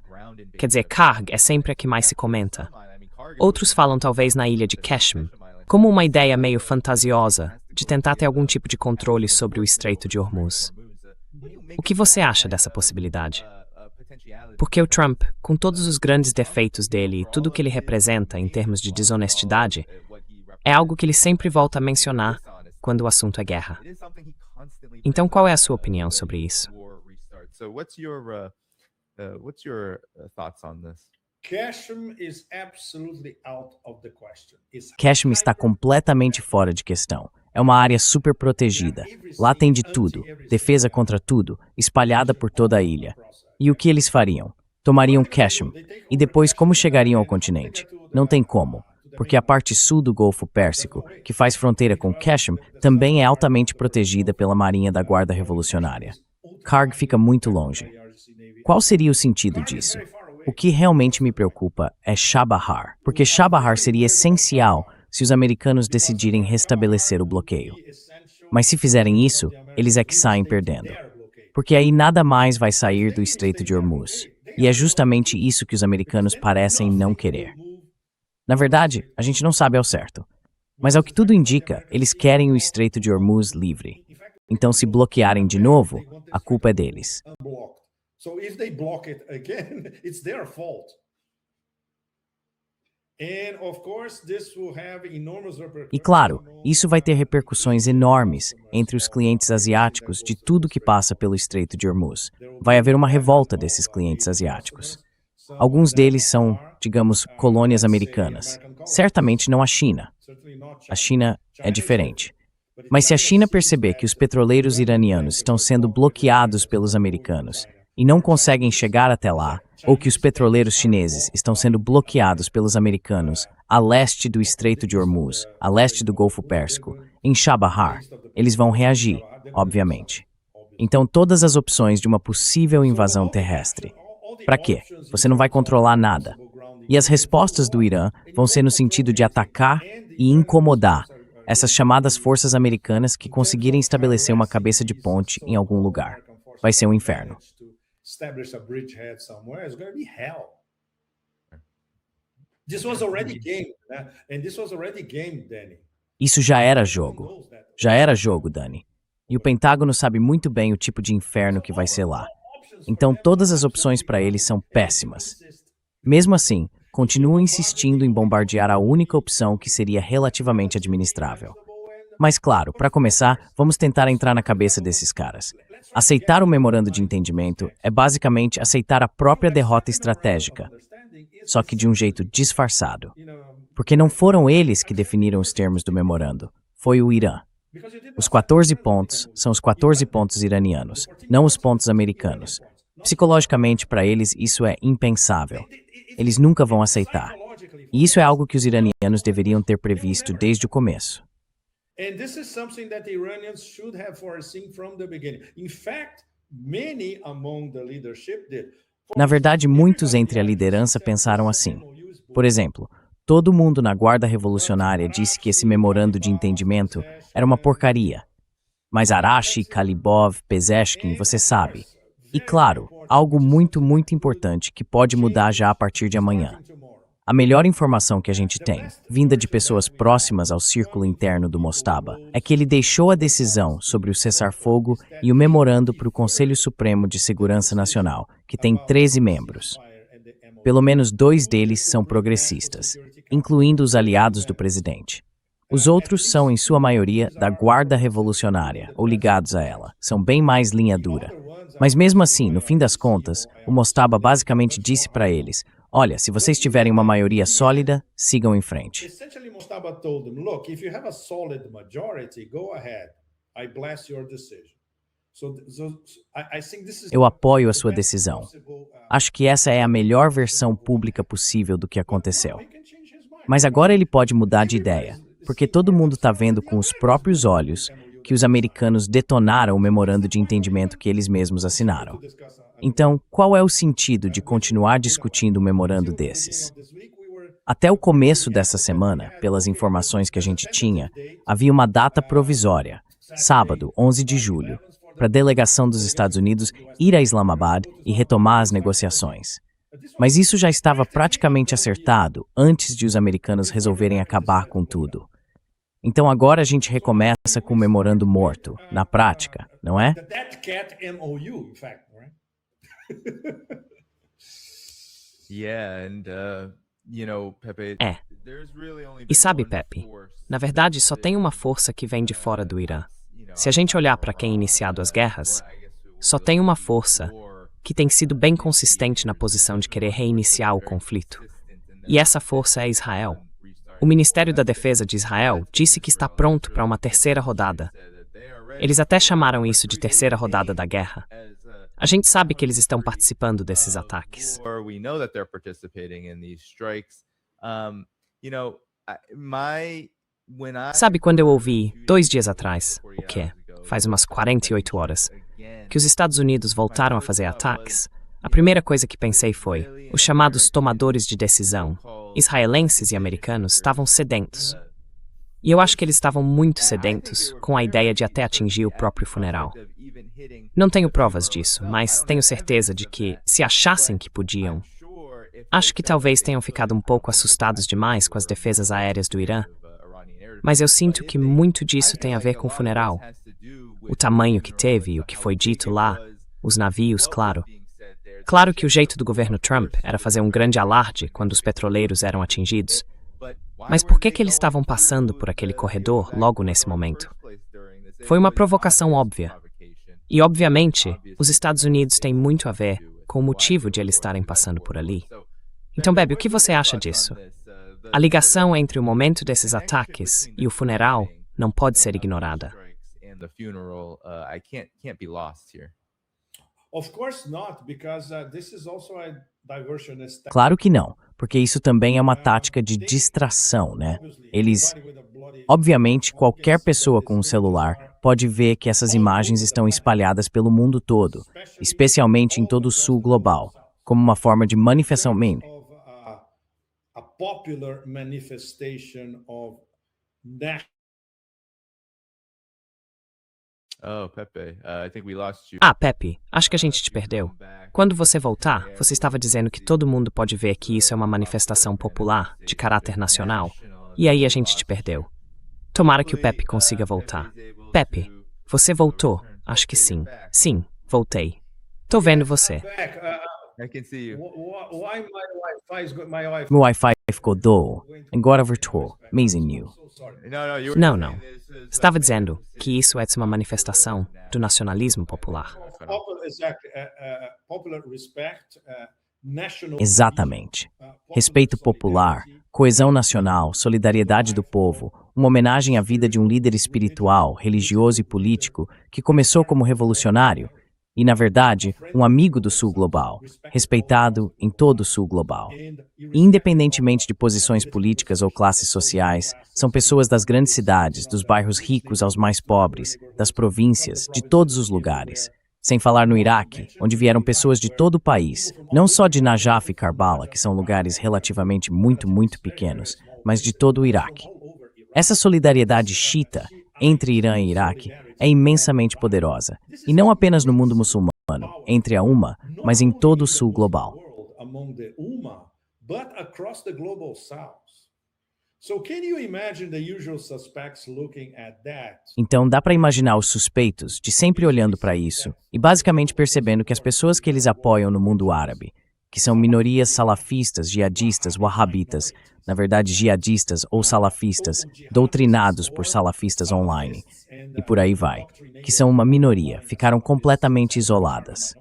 Quer dizer, Karg é sempre a que mais se comenta. Outros falam talvez na ilha de Qeshm, como uma ideia meio fantasiosa de tentar ter algum tipo de controle sobre o Estreito de Hormuz. O que você acha dessa possibilidade? Porque o Trump, com todos os grandes defeitos dele e tudo o que ele representa em termos de desonestidade, é algo que ele sempre volta a mencionar quando o assunto é guerra. Então, qual é a sua opinião sobre isso? Qeshm está completamente fora de questão. É uma área super protegida. Lá tem de tudo, defesa contra tudo, espalhada por toda a ilha. E o que eles fariam? Tomariam Qeshm. E depois como chegariam ao continente? Não tem como, porque a parte sul do Golfo Pérsico, que faz fronteira com Qeshm, também é altamente protegida pela Marinha da Guarda Revolucionária. Karg fica muito longe. Qual seria o sentido disso? O que realmente me preocupa é Chabahar, porque Chabahar seria essencial se os americanos decidirem restabelecer o bloqueio. Mas se fizerem isso, eles é que saem perdendo. Porque aí nada mais vai sair do Estreito de Hormuz. E é justamente isso que os americanos parecem não querer. Na verdade, a gente não sabe ao certo. Mas ao que tudo indica, eles querem o Estreito de Hormuz livre. Então, se bloquearem de novo, a culpa é deles. So if they block it again, it's their fault. E claro, isso vai ter repercussões enormes entre os clientes asiáticos de tudo que passa pelo Estreito de Hormuz. Vai haver uma revolta desses clientes asiáticos. Alguns deles são, digamos, colônias americanas. Certamente não a China. A China é diferente. Mas se a China perceber que os petroleiros iranianos estão sendo bloqueados pelos americanos e não conseguem chegar até lá, ou que os petroleiros chineses estão sendo bloqueados pelos americanos a leste do Estreito de Hormuz, a leste do Golfo Pérsico, em Chabahar, eles vão reagir, obviamente. Então, todas as opções de uma possível invasão terrestre. Para quê? Você não vai controlar nada. E as respostas do Irã vão ser no sentido de atacar e incomodar essas chamadas forças americanas que conseguirem estabelecer uma cabeça de ponte em algum lugar. Vai ser um inferno. Establish a bridgehead somewhere, it's going to be hell. This was already game, né? And this was already game, Danny. Isso já era jogo. Já era jogo, Dani. E o Pentágono sabe muito bem o tipo de inferno que vai ser lá. Então todas as opções para eles são péssimas. Mesmo assim, continuam insistindo em bombardear a única opção que seria relativamente administrável. Mas claro, para começar, vamos tentar entrar na cabeça desses caras. Aceitar o memorando de entendimento é basicamente aceitar a própria derrota estratégica, só que de um jeito disfarçado. Porque não foram eles que definiram os termos do memorando, foi o Irã. Os 14 pontos são os 14 pontos iranianos, não os pontos americanos. Psicologicamente, para eles, isso é impensável. Eles nunca vão aceitar. E isso é algo que os iranianos deveriam ter previsto desde o começo. And this is something that the Iranians should have foreseen from the beginning. In fact, many among the leadership did. Na verdade, muitos entre a liderança pensaram assim. Por exemplo, todo mundo na Guarda Revolucionária disse que esse memorando de entendimento era uma porcaria. Mas Arashi, Kalibov, Pezeshkin, você sabe. E claro, algo muito importante que pode mudar já a partir de amanhã. A melhor informação que a gente tem, vinda de pessoas próximas ao círculo interno do Mostaba, é que ele deixou a decisão sobre o cessar-fogo e o memorando para o Conselho Supremo de Segurança Nacional, que tem 13 membros. Pelo menos 2 deles são progressistas, incluindo os aliados do presidente. Os outros são, em sua maioria, da Guarda Revolucionária, ou ligados a ela. São bem mais linha dura. Mas mesmo assim, no fim das contas, o Mostaba basicamente disse para eles: olha, se vocês tiverem uma maioria sólida, sigam em frente. Essentially, Mostaba told them, look, if you have a solid majority, go ahead. I bless your decision. Eu apoio a sua decisão. Acho que essa é a melhor versão pública possível do que aconteceu. Mas agora ele pode mudar de ideia, porque todo mundo está vendo com os próprios olhos que os americanos detonaram o memorando de entendimento que eles mesmos assinaram. Então, qual é o sentido de continuar discutindo um memorando desses? Até o começo dessa semana, pelas informações que a gente tinha, havia uma data provisória, sábado, 11 de julho, para a delegação dos Estados Unidos ir a Islamabad e retomar as negociações. Mas isso já estava praticamente acertado antes de os americanos resolverem acabar com tudo. Então agora a gente recomeça com o memorando morto, na prática, não é? É. E sabe, Pepe, na verdade só tem uma força que vem de fora do Irã. Se a gente olhar para quem iniciado as guerras, só tem uma força que tem sido bem consistente na posição de querer reiniciar o conflito. E essa força é Israel. O Ministério da Defesa de Israel disse que está pronto para uma terceira rodada. Eles até chamaram isso de terceira rodada da guerra. A gente sabe que eles estão participando desses ataques. Sabe quando eu ouvi, 2 dias atrás, o quê? Faz umas 48 horas, que os Estados Unidos voltaram a fazer ataques? A primeira coisa que pensei foi, os chamados tomadores de decisão, israelenses e americanos, estavam sedentos. E eu acho que eles estavam muito sedentos, com a ideia de até atingir o próprio funeral. Não tenho provas disso, mas tenho certeza de que, se achassem que podiam, acho que talvez tenham ficado um pouco assustados demais com as defesas aéreas do Irã. Mas eu sinto que muito disso tem a ver com o funeral. O tamanho que teve e o que foi dito lá, os navios, claro. claro que o jeito do governo Trump era fazer um grande alarde quando os petroleiros eram atingidos. Mas por que eles estavam passando por aquele corredor logo nesse momento? Foi uma provocação óbvia. E, obviamente, os Estados Unidos têm muito a ver com o motivo de eles estarem passando por ali. Então, Bebe, o que você acha disso? A ligação entre o momento desses ataques e o funeral não pode ser ignorada. Claro que não, porque isso também é uma tática de distração, né? Obviamente, qualquer pessoa com um celular pode ver que essas imagens estão espalhadas pelo mundo todo, especialmente em todo o sul global, como uma forma de manifestação. Pepe, acho que a gente te perdeu. Quando você voltar, você estava dizendo que todo mundo pode ver que isso é uma manifestação popular, de caráter nacional, e aí a gente te perdeu. Tomara que o Pepe consiga voltar. Pepe, você voltou? Acho que sim. Sim, voltei. Tô vendo você. Meu Wi-Fi ficou doido. Agora voltou. Amazing you. Não. Estava dizendo que isso é uma manifestação do nacionalismo popular. Exatamente. Respeito popular, coesão nacional, solidariedade do povo, uma homenagem à vida de um líder espiritual, religioso e político que começou como revolucionário e, na verdade, um amigo do Sul Global, respeitado em todo o Sul Global. E, independentemente de posições políticas ou classes sociais, são pessoas das grandes cidades, dos bairros ricos aos mais pobres, das províncias, de todos os lugares. Sem falar no Iraque, onde vieram pessoas de todo o país, não só de Najaf e Karbala, que são lugares relativamente muito pequenos, mas de todo o Iraque. Essa solidariedade xiita entre Irã e Iraque é imensamente poderosa, e não apenas no mundo muçulmano, entre a Umma, mas em todo o sul global. Então dá para imaginar os suspeitos de sempre olhando para isso e basicamente percebendo que as pessoas que eles apoiam no mundo árabe, que são minorias salafistas, jihadistas, wahhabitas, na verdade jihadistas ou salafistas, doutrinados por salafistas online, e por aí vai, que são uma minoria, ficaram completamente isoladas.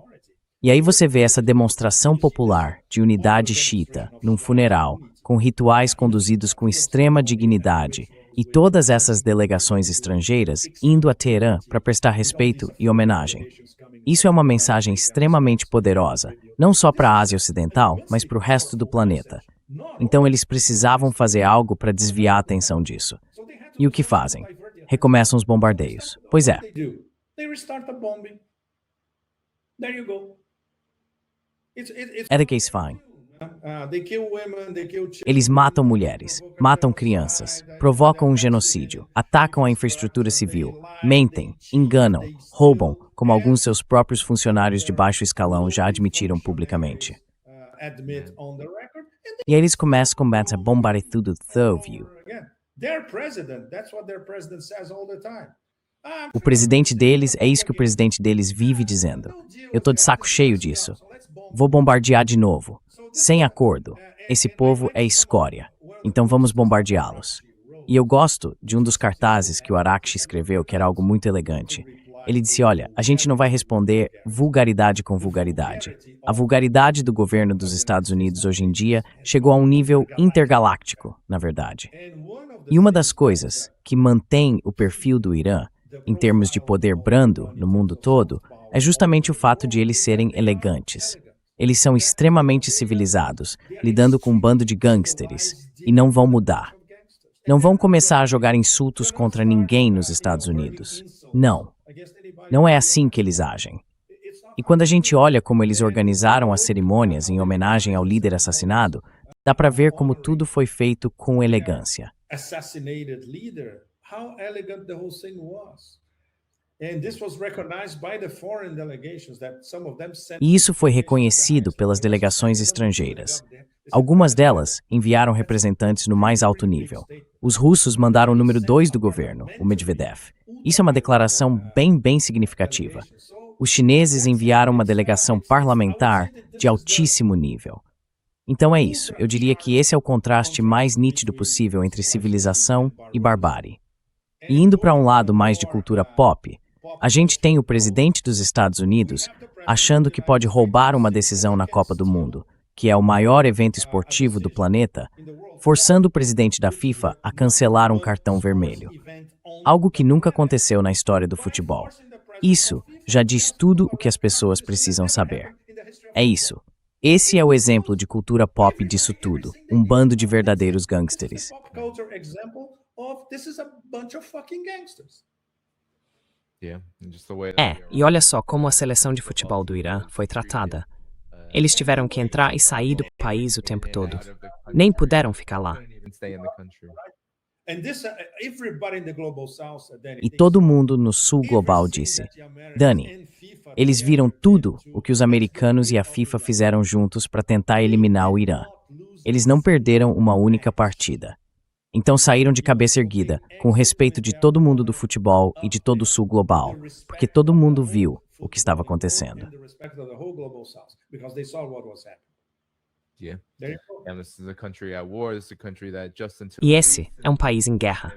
E aí você vê essa demonstração popular de unidade xiita num funeral, com rituais conduzidos com extrema dignidade, e todas essas delegações estrangeiras indo a Teherã para prestar respeito e homenagem. Isso é uma mensagem extremamente poderosa, não só para a Ásia Ocidental, mas para o resto do planeta. Então eles precisavam fazer algo para desviar a atenção disso. E o que fazem? Recomeçam os bombardeios. Pois é. Era que eles fazem. Eles matam mulheres, matam crianças, provocam um genocídio, atacam a infraestrutura civil, mentem, enganam, roubam, como alguns de seus próprios funcionários de baixo escalão já admitiram publicamente. E aí eles começam a bombardear tudo, viu? O presidente deles, é isso que o presidente deles vive dizendo. Eu tô de saco cheio disso. Vou bombardear de novo. Sem acordo. Esse povo é escória. Então vamos bombardeá-los. E eu gosto de um dos cartazes que o Arakshi escreveu, que era algo muito elegante. Ele disse, olha, a gente não vai responder vulgaridade com vulgaridade. A vulgaridade do governo dos Estados Unidos hoje em dia chegou a um nível intergaláctico, na verdade. E uma das coisas que mantém o perfil do Irã, em termos de poder brando no mundo todo, é justamente o fato de eles serem elegantes. Eles são extremamente civilizados, lidando com um bando de gangsters, e não vão mudar. Não vão começar a jogar insultos contra ninguém nos Estados Unidos. Não. Não é assim que eles agem. E quando a gente olha como eles organizaram as cerimônias em homenagem ao líder assassinado, dá para ver como tudo foi feito com elegância. E isso foi reconhecido pelas delegações estrangeiras. Algumas delas enviaram representantes no mais alto nível. Os russos mandaram o número 2 do governo, o Medvedev. Isso é uma declaração bem significativa. Os chineses enviaram uma delegação parlamentar de altíssimo nível. Então é isso, eu diria que esse é o contraste mais nítido possível entre civilização e barbárie. E indo para um lado mais de cultura pop, a gente tem o presidente dos Estados Unidos achando que pode roubar uma decisão na Copa do Mundo, que é o maior evento esportivo do planeta, forçando o presidente da FIFA a cancelar um cartão vermelho. Algo que nunca aconteceu na história do futebol. Isso já diz tudo o que as pessoas precisam saber. É isso. Esse é o exemplo de cultura pop disso tudo, um bando de verdadeiros gangsters. E olha só como a seleção de futebol do Irã foi tratada. Eles tiveram que entrar e sair do país o tempo todo. Nem puderam ficar lá. E todo mundo no Sul Global disse, Dani, eles viram tudo o que os americanos e a FIFA fizeram juntos para tentar eliminar o Irã. Eles não perderam uma única partida. Então saíram de cabeça erguida, com o respeito de todo mundo do futebol e de todo o Sul Global, porque todo mundo viu o que estava acontecendo. E esse é um país em guerra.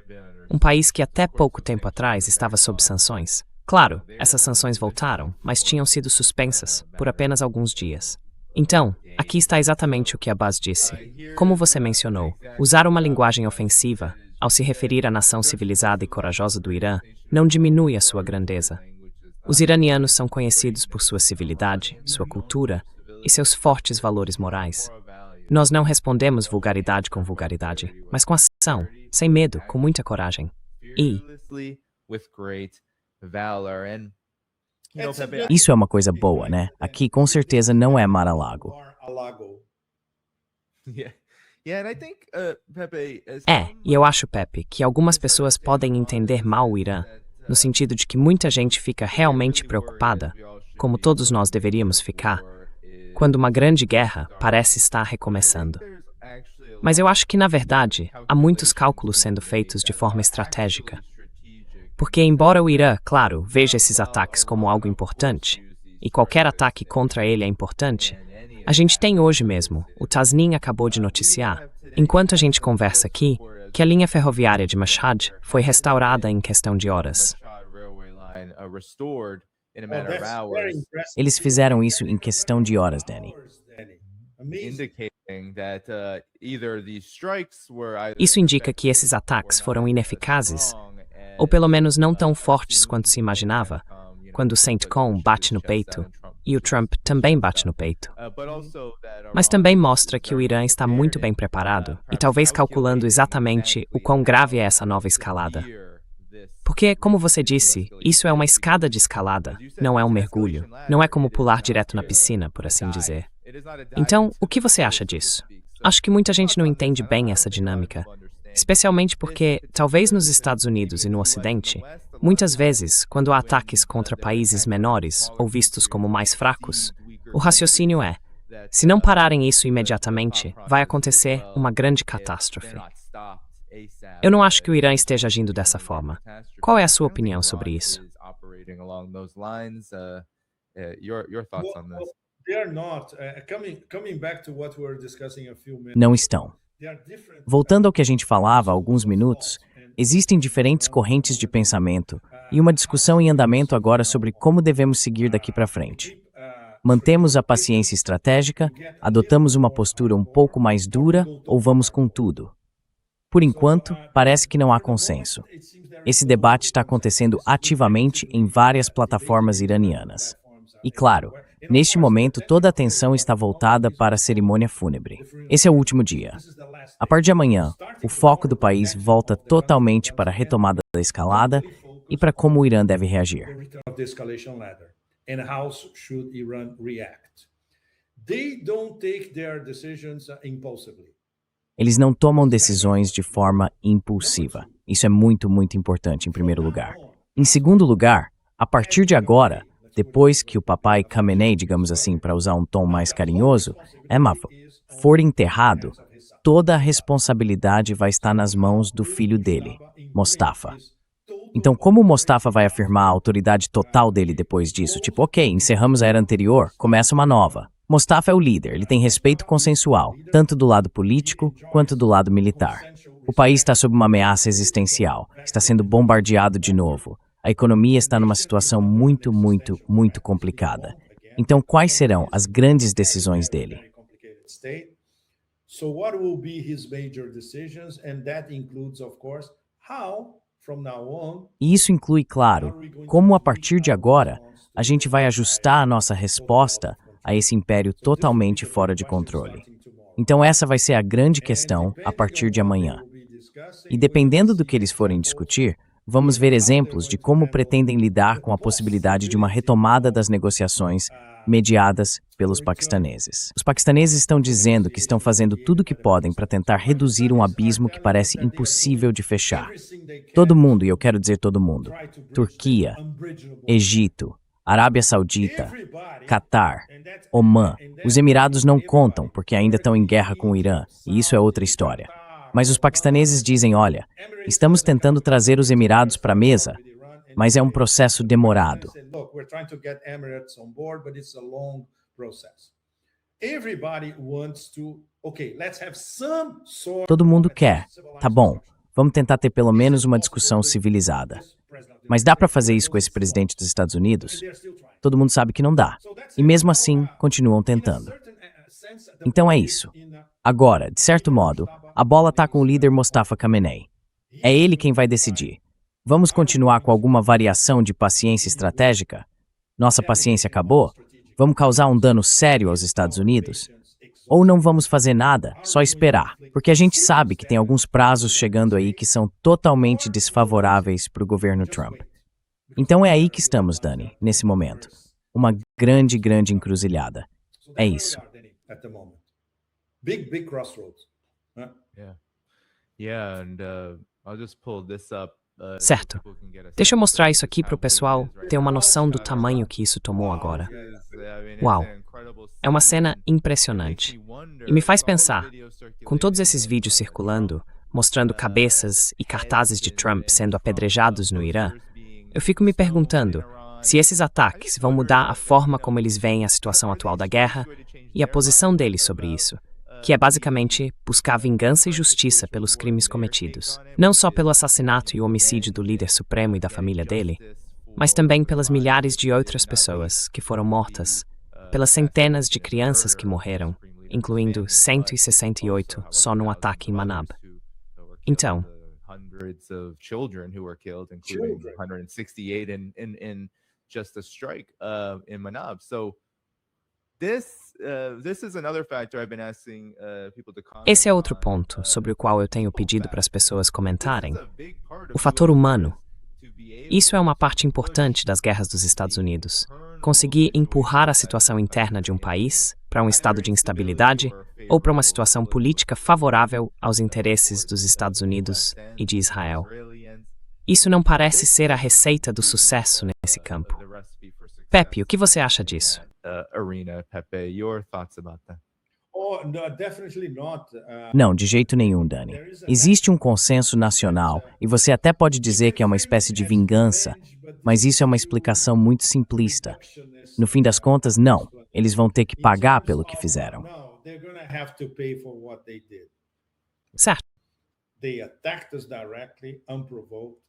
Um país que até pouco tempo atrás estava sob sanções. Claro, essas sanções voltaram, mas tinham sido suspensas por apenas alguns dias. Então, aqui está exatamente o que Abbas disse. Como você mencionou, usar uma linguagem ofensiva, ao se referir à nação civilizada e corajosa do Irã, não diminui a sua grandeza. Os iranianos são conhecidos por sua civilidade, sua cultura e seus fortes valores morais. Nós não respondemos vulgaridade com vulgaridade, mas com ação, sem medo, com muita coragem. Isso é uma coisa boa, né? Aqui com certeza não é Mar-a-Lago. E eu acho, Pepe, que algumas pessoas podem entender mal o Irã, no sentido de que muita gente fica realmente preocupada, como todos nós deveríamos ficar, quando uma grande guerra parece estar recomeçando. Mas eu acho que, na verdade, há muitos cálculos sendo feitos de forma estratégica. Porque, embora o Irã, claro, veja esses ataques como algo importante, e qualquer ataque contra ele é importante, a gente tem hoje mesmo, o Tasnim acabou de noticiar, enquanto a gente conversa aqui, que a linha ferroviária de Mashhad foi restaurada em questão de horas. Eles fizeram isso em questão de horas, Danny. Isso indica que esses ataques foram ineficazes, ou pelo menos não tão fortes quanto se imaginava, quando o CENTCOM bate no peito, e o Trump também bate no peito. Mas também mostra que o Irã está muito bem preparado, e talvez calculando exatamente o quão grave é essa nova escalada. Porque, como você disse, isso é uma escada de escalada, não é um mergulho, não é como pular direto na piscina, por assim dizer. Então, o que você acha disso? Acho que muita gente não entende bem essa dinâmica, especialmente porque, talvez nos Estados Unidos e no Ocidente, muitas vezes, quando há ataques contra países menores ou vistos como mais fracos, o raciocínio é, se não pararem isso imediatamente, vai acontecer uma grande catástrofe. Eu não acho que o Irã esteja agindo dessa forma. Qual é a sua opinião sobre isso? Não estão. Voltando ao que a gente falava há alguns minutos, existem diferentes correntes de pensamento e uma discussão em andamento agora sobre como devemos seguir daqui para frente. Mantemos a paciência estratégica, adotamos uma postura um pouco mais dura ou vamos com tudo? Por enquanto, parece que não há consenso. Esse debate está acontecendo ativamente em várias plataformas iranianas. E claro, neste momento toda a atenção está voltada para a cerimônia fúnebre. Esse é o último dia. A partir de amanhã, o foco do país volta totalmente para a retomada da escalada e para como o Irã deve reagir. Eles não tomam decisões de forma impulsiva. Isso é muito, muito importante, em primeiro lugar. Em segundo lugar, a partir de agora, depois que o papai Khamenei, digamos assim, para usar um tom mais carinhoso, for enterrado, toda a responsabilidade vai estar nas mãos do filho dele, Mostafa. Então, como o Mostafa vai afirmar a autoridade total dele depois disso? Tipo, ok, encerramos a era anterior, começa uma nova. Mostafa é o líder, ele tem respeito consensual, tanto do lado político quanto do lado militar. O país está sob uma ameaça existencial, está sendo bombardeado de novo. A economia está numa situação muito, muito, muito complicada. Então, quais serão as grandes decisões dele? So what will be his major decisions? And that includes, of course, how, from now on, E isso inclui, claro, como a partir de agora a gente vai ajustar a nossa resposta a esse império totalmente fora de controle. Então essa vai ser a grande questão a partir de amanhã. E dependendo do que eles forem discutir, vamos ver exemplos de como pretendem lidar com a possibilidade de uma retomada das negociações mediadas pelos paquistaneses. Os paquistaneses estão dizendo que estão fazendo tudo o que podem para tentar reduzir um abismo que parece impossível de fechar. Todo mundo, e eu quero dizer todo mundo, Turquia, Egito, Arábia Saudita, Catar, Omã, os Emirados não contam porque ainda estão em guerra com o Irã, e isso é outra história. Mas os paquistaneses dizem, olha, estamos tentando trazer os Emirados para a mesa, mas é um processo demorado. Todo mundo quer, tá bom, vamos tentar ter pelo menos uma discussão civilizada. Mas dá para fazer isso com esse presidente dos Estados Unidos? Todo mundo sabe que não dá. E mesmo assim, continuam tentando. Então é isso. Agora, de certo modo, a bola está com o líder Mostafa Khamenei. É ele quem vai decidir. Vamos continuar com alguma variação de paciência estratégica? Nossa paciência acabou? Vamos causar um dano sério aos Estados Unidos? Ou não vamos fazer nada, só esperar? Porque a gente sabe que tem alguns prazos chegando aí que são totalmente desfavoráveis para o governo Trump. Então é aí que estamos, Dani, nesse momento. Uma grande, grande encruzilhada. É isso. Big crossroads. Yeah, and I'll just pull this up. Certo. Deixa eu mostrar isso aqui para o pessoal ter uma noção do tamanho que isso tomou agora. Uau! É uma cena impressionante. E me faz pensar, com todos esses vídeos circulando, mostrando cabeças e cartazes de Trump sendo apedrejados no Irã, eu fico me perguntando se esses ataques vão mudar a forma como eles veem a situação atual da guerra e a posição deles sobre isso, que é basicamente buscar vingança e justiça pelos crimes cometidos. Não só pelo assassinato e o homicídio do líder supremo e da família dele, mas também pelas milhares de outras pessoas que foram mortas, pelas centenas de crianças que morreram, incluindo 168 só num ataque em Manab. Então, hundreds of children who were killed, including 168 in just a strike in Manab. So this is another factor I've been asking people to comment. Esse é outro ponto sobre o qual eu tenho pedido para as pessoas comentarem. O fator humano. Isso é uma parte importante das guerras dos Estados Unidos. Conseguir empurrar a situação interna de um país para um estado de instabilidade ou para uma situação política favorável aos interesses dos Estados Unidos e de Israel. Isso não parece ser a receita do sucesso nesse campo. Pepe, o que você acha disso? Arena, Pepe, your thoughts about that? Não, de jeito nenhum, Dani. Existe um consenso nacional e você até pode dizer que é uma espécie de vingança, mas isso é uma explicação muito simplista. No fim das contas, não. Eles vão ter que pagar pelo que fizeram. Certo.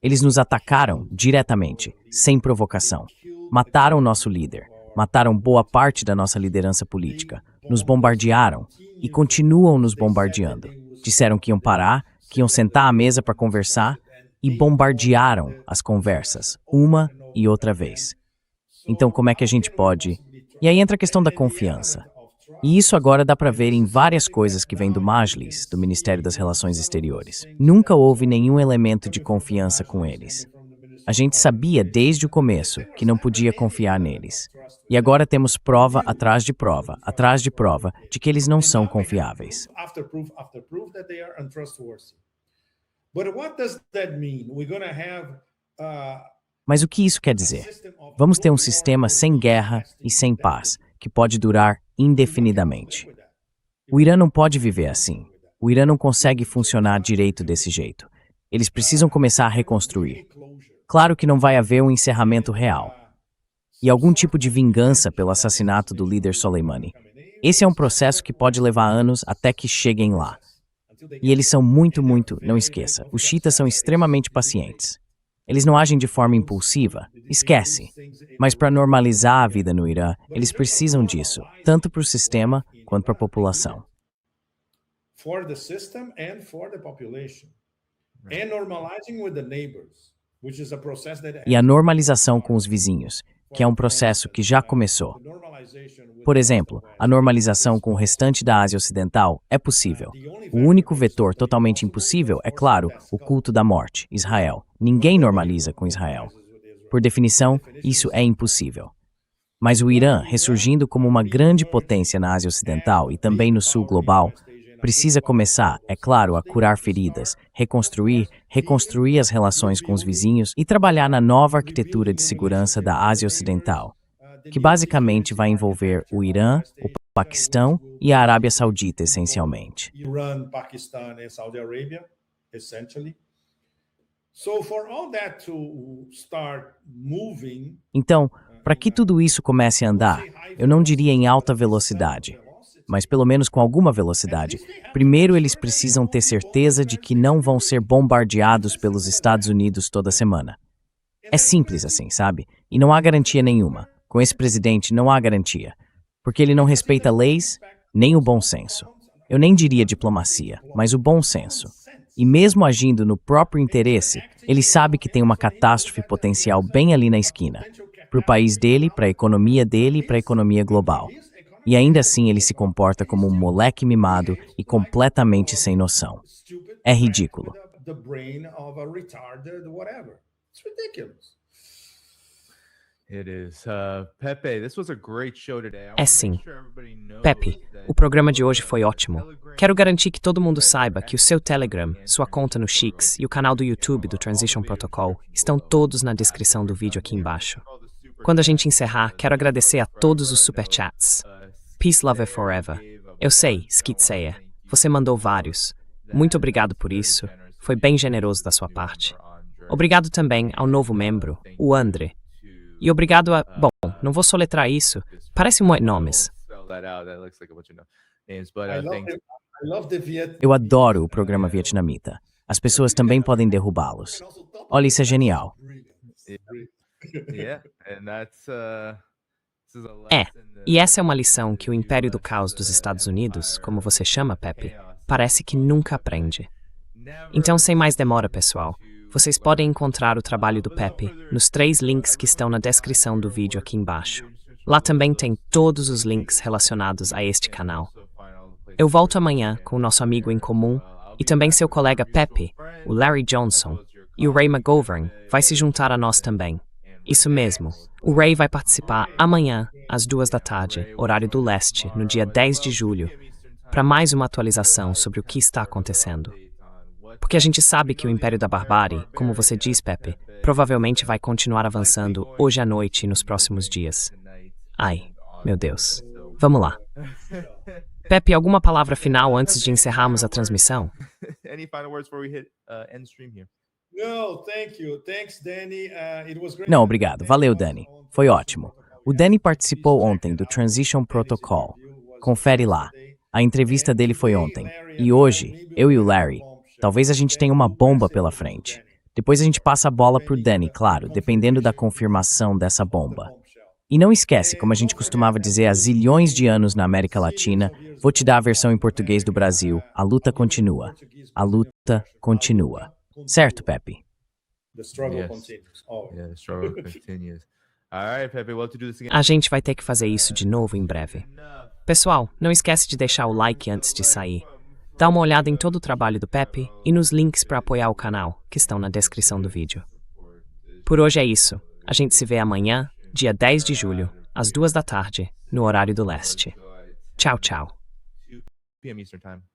Eles nos atacaram diretamente, sem provocação. Mataram nosso líder. Mataram boa parte da nossa liderança política. Nos bombardearam e continuam nos bombardeando. Disseram que iam parar, que iam sentar à mesa para conversar e bombardearam as conversas, uma e outra vez. Então, como é que a gente pode... E aí entra a questão da confiança. E isso agora dá para ver em várias coisas que vêm do Majlis, do Ministério das Relações Exteriores. Nunca houve nenhum elemento de confiança com eles. A gente sabia desde o começo que não podia confiar neles. E agora temos prova atrás de prova, de que eles não são confiáveis. Mas o que isso quer dizer? Vamos ter um sistema sem guerra e sem paz, que pode durar indefinidamente. O Irã não pode viver assim. O Irã não consegue funcionar direito desse jeito. Eles precisam começar a reconstruir. claro que não vai haver um encerramento real. E algum tipo de vingança pelo assassinato do líder Soleimani. Esse é um processo que pode levar anos até que cheguem lá. E eles são não esqueça, os xiitas são extremamente pacientes. Eles não agem de forma impulsiva, esquece. Mas para normalizar a vida no Irã, eles precisam disso, tanto para o sistema quanto para a população. For the system and for the population. And normalizing with the neighbors, which is a process that... E a normalização com os vizinhos, que é um processo que já começou. Por exemplo, a normalização com o restante da Ásia Ocidental é possível. O único vetor totalmente impossível é, claro, o culto da morte, Israel. Ninguém normaliza com Israel. Por definição, isso é impossível. Mas o Irã, ressurgindo como uma grande potência na Ásia Ocidental e também no Sul global, precisa começar, é claro, a curar feridas, reconstruir as relações com os vizinhos e trabalhar na nova arquitetura de segurança da Ásia Ocidental, que basicamente vai envolver o Irã, o Paquistão e a Arábia Saudita, essencialmente. Iran, Pakistan and Saudi Arabia, essentially. So for all that to start moving, então, para que tudo isso comece a andar, eu não diria em alta velocidade, mas pelo menos com alguma velocidade. Primeiro, eles precisam ter certeza de que não vão ser bombardeados pelos Estados Unidos toda semana. É simples assim, sabe? E não há garantia nenhuma. Com esse presidente não há garantia, porque ele não respeita leis nem o bom senso. Eu nem diria diplomacia, mas o bom senso. E mesmo agindo no próprio interesse, ele sabe que tem uma catástrofe potencial bem ali na esquina, para o país dele, para a economia dele e para a economia global. E ainda assim ele se comporta como um moleque mimado e completamente sem noção. É ridículo. É sim. Pepe, o programa de hoje foi ótimo. Quero garantir que todo mundo saiba que o seu Telegram, sua conta no Shix e o canal do YouTube do Transition Protocol estão todos na descrição do vídeo aqui embaixo. Quando a gente encerrar, quero agradecer a todos os superchats. Peace, Love Forever. Eu sei, Skitseya, você mandou vários. Muito obrigado por isso. Foi bem generoso da sua parte. Obrigado também ao novo membro, o André. E obrigado a... Bom, não vou soletrar isso. Parece muitos nomes. Eu adoro o programa vietnamita. As pessoas também podem derrubá-los. Olha, isso é genial. E essa é uma lição que o Império do Caos dos Estados Unidos, como você chama, Pepe, parece que nunca aprende. Então, sem mais demora, pessoal, vocês podem encontrar o trabalho do Pepe nos 3 links que estão na descrição do vídeo aqui embaixo. Lá também tem todos os links relacionados a este canal. Eu volto amanhã com o nosso amigo em comum e também seu colega Pepe, o Larry Johnson, e o Ray McGovern vai se juntar a nós também. Isso mesmo, o Ray vai participar amanhã, às 2 da tarde, horário do leste, no dia 10 de julho, para mais uma atualização sobre o que está acontecendo. Porque a gente sabe que o Império da Barbárie, como você diz, Pepe, provavelmente vai continuar avançando hoje à noite e nos próximos dias. Ai, meu Deus. Vamos lá. Pepe, alguma palavra final antes de encerrarmos a transmissão? Não, obrigado. Valeu, Danny. Foi ótimo. O Danny participou ontem do Transition Protocol. Confere lá. A entrevista dele foi ontem. E hoje, eu e o Larry, talvez a gente tenha uma bomba pela frente. Depois a gente passa a bola pro Danny, claro, dependendo da confirmação dessa bomba. E não esquece, como a gente costumava dizer há zilhões de anos na América Latina, vou te dar a versão em português do Brasil. A luta continua. A luta continua. Certo, Pepe? A gente vai ter que fazer isso de novo em breve. Pessoal, não esquece de deixar o like antes de sair. Dá uma olhada em todo o trabalho do Pepe e nos links para apoiar o canal, que estão na descrição do vídeo. Por hoje é isso. A gente se vê amanhã, dia 10 de julho, às 2 da tarde, no horário do leste. Tchau, tchau. 2 p.m. Eastern Time.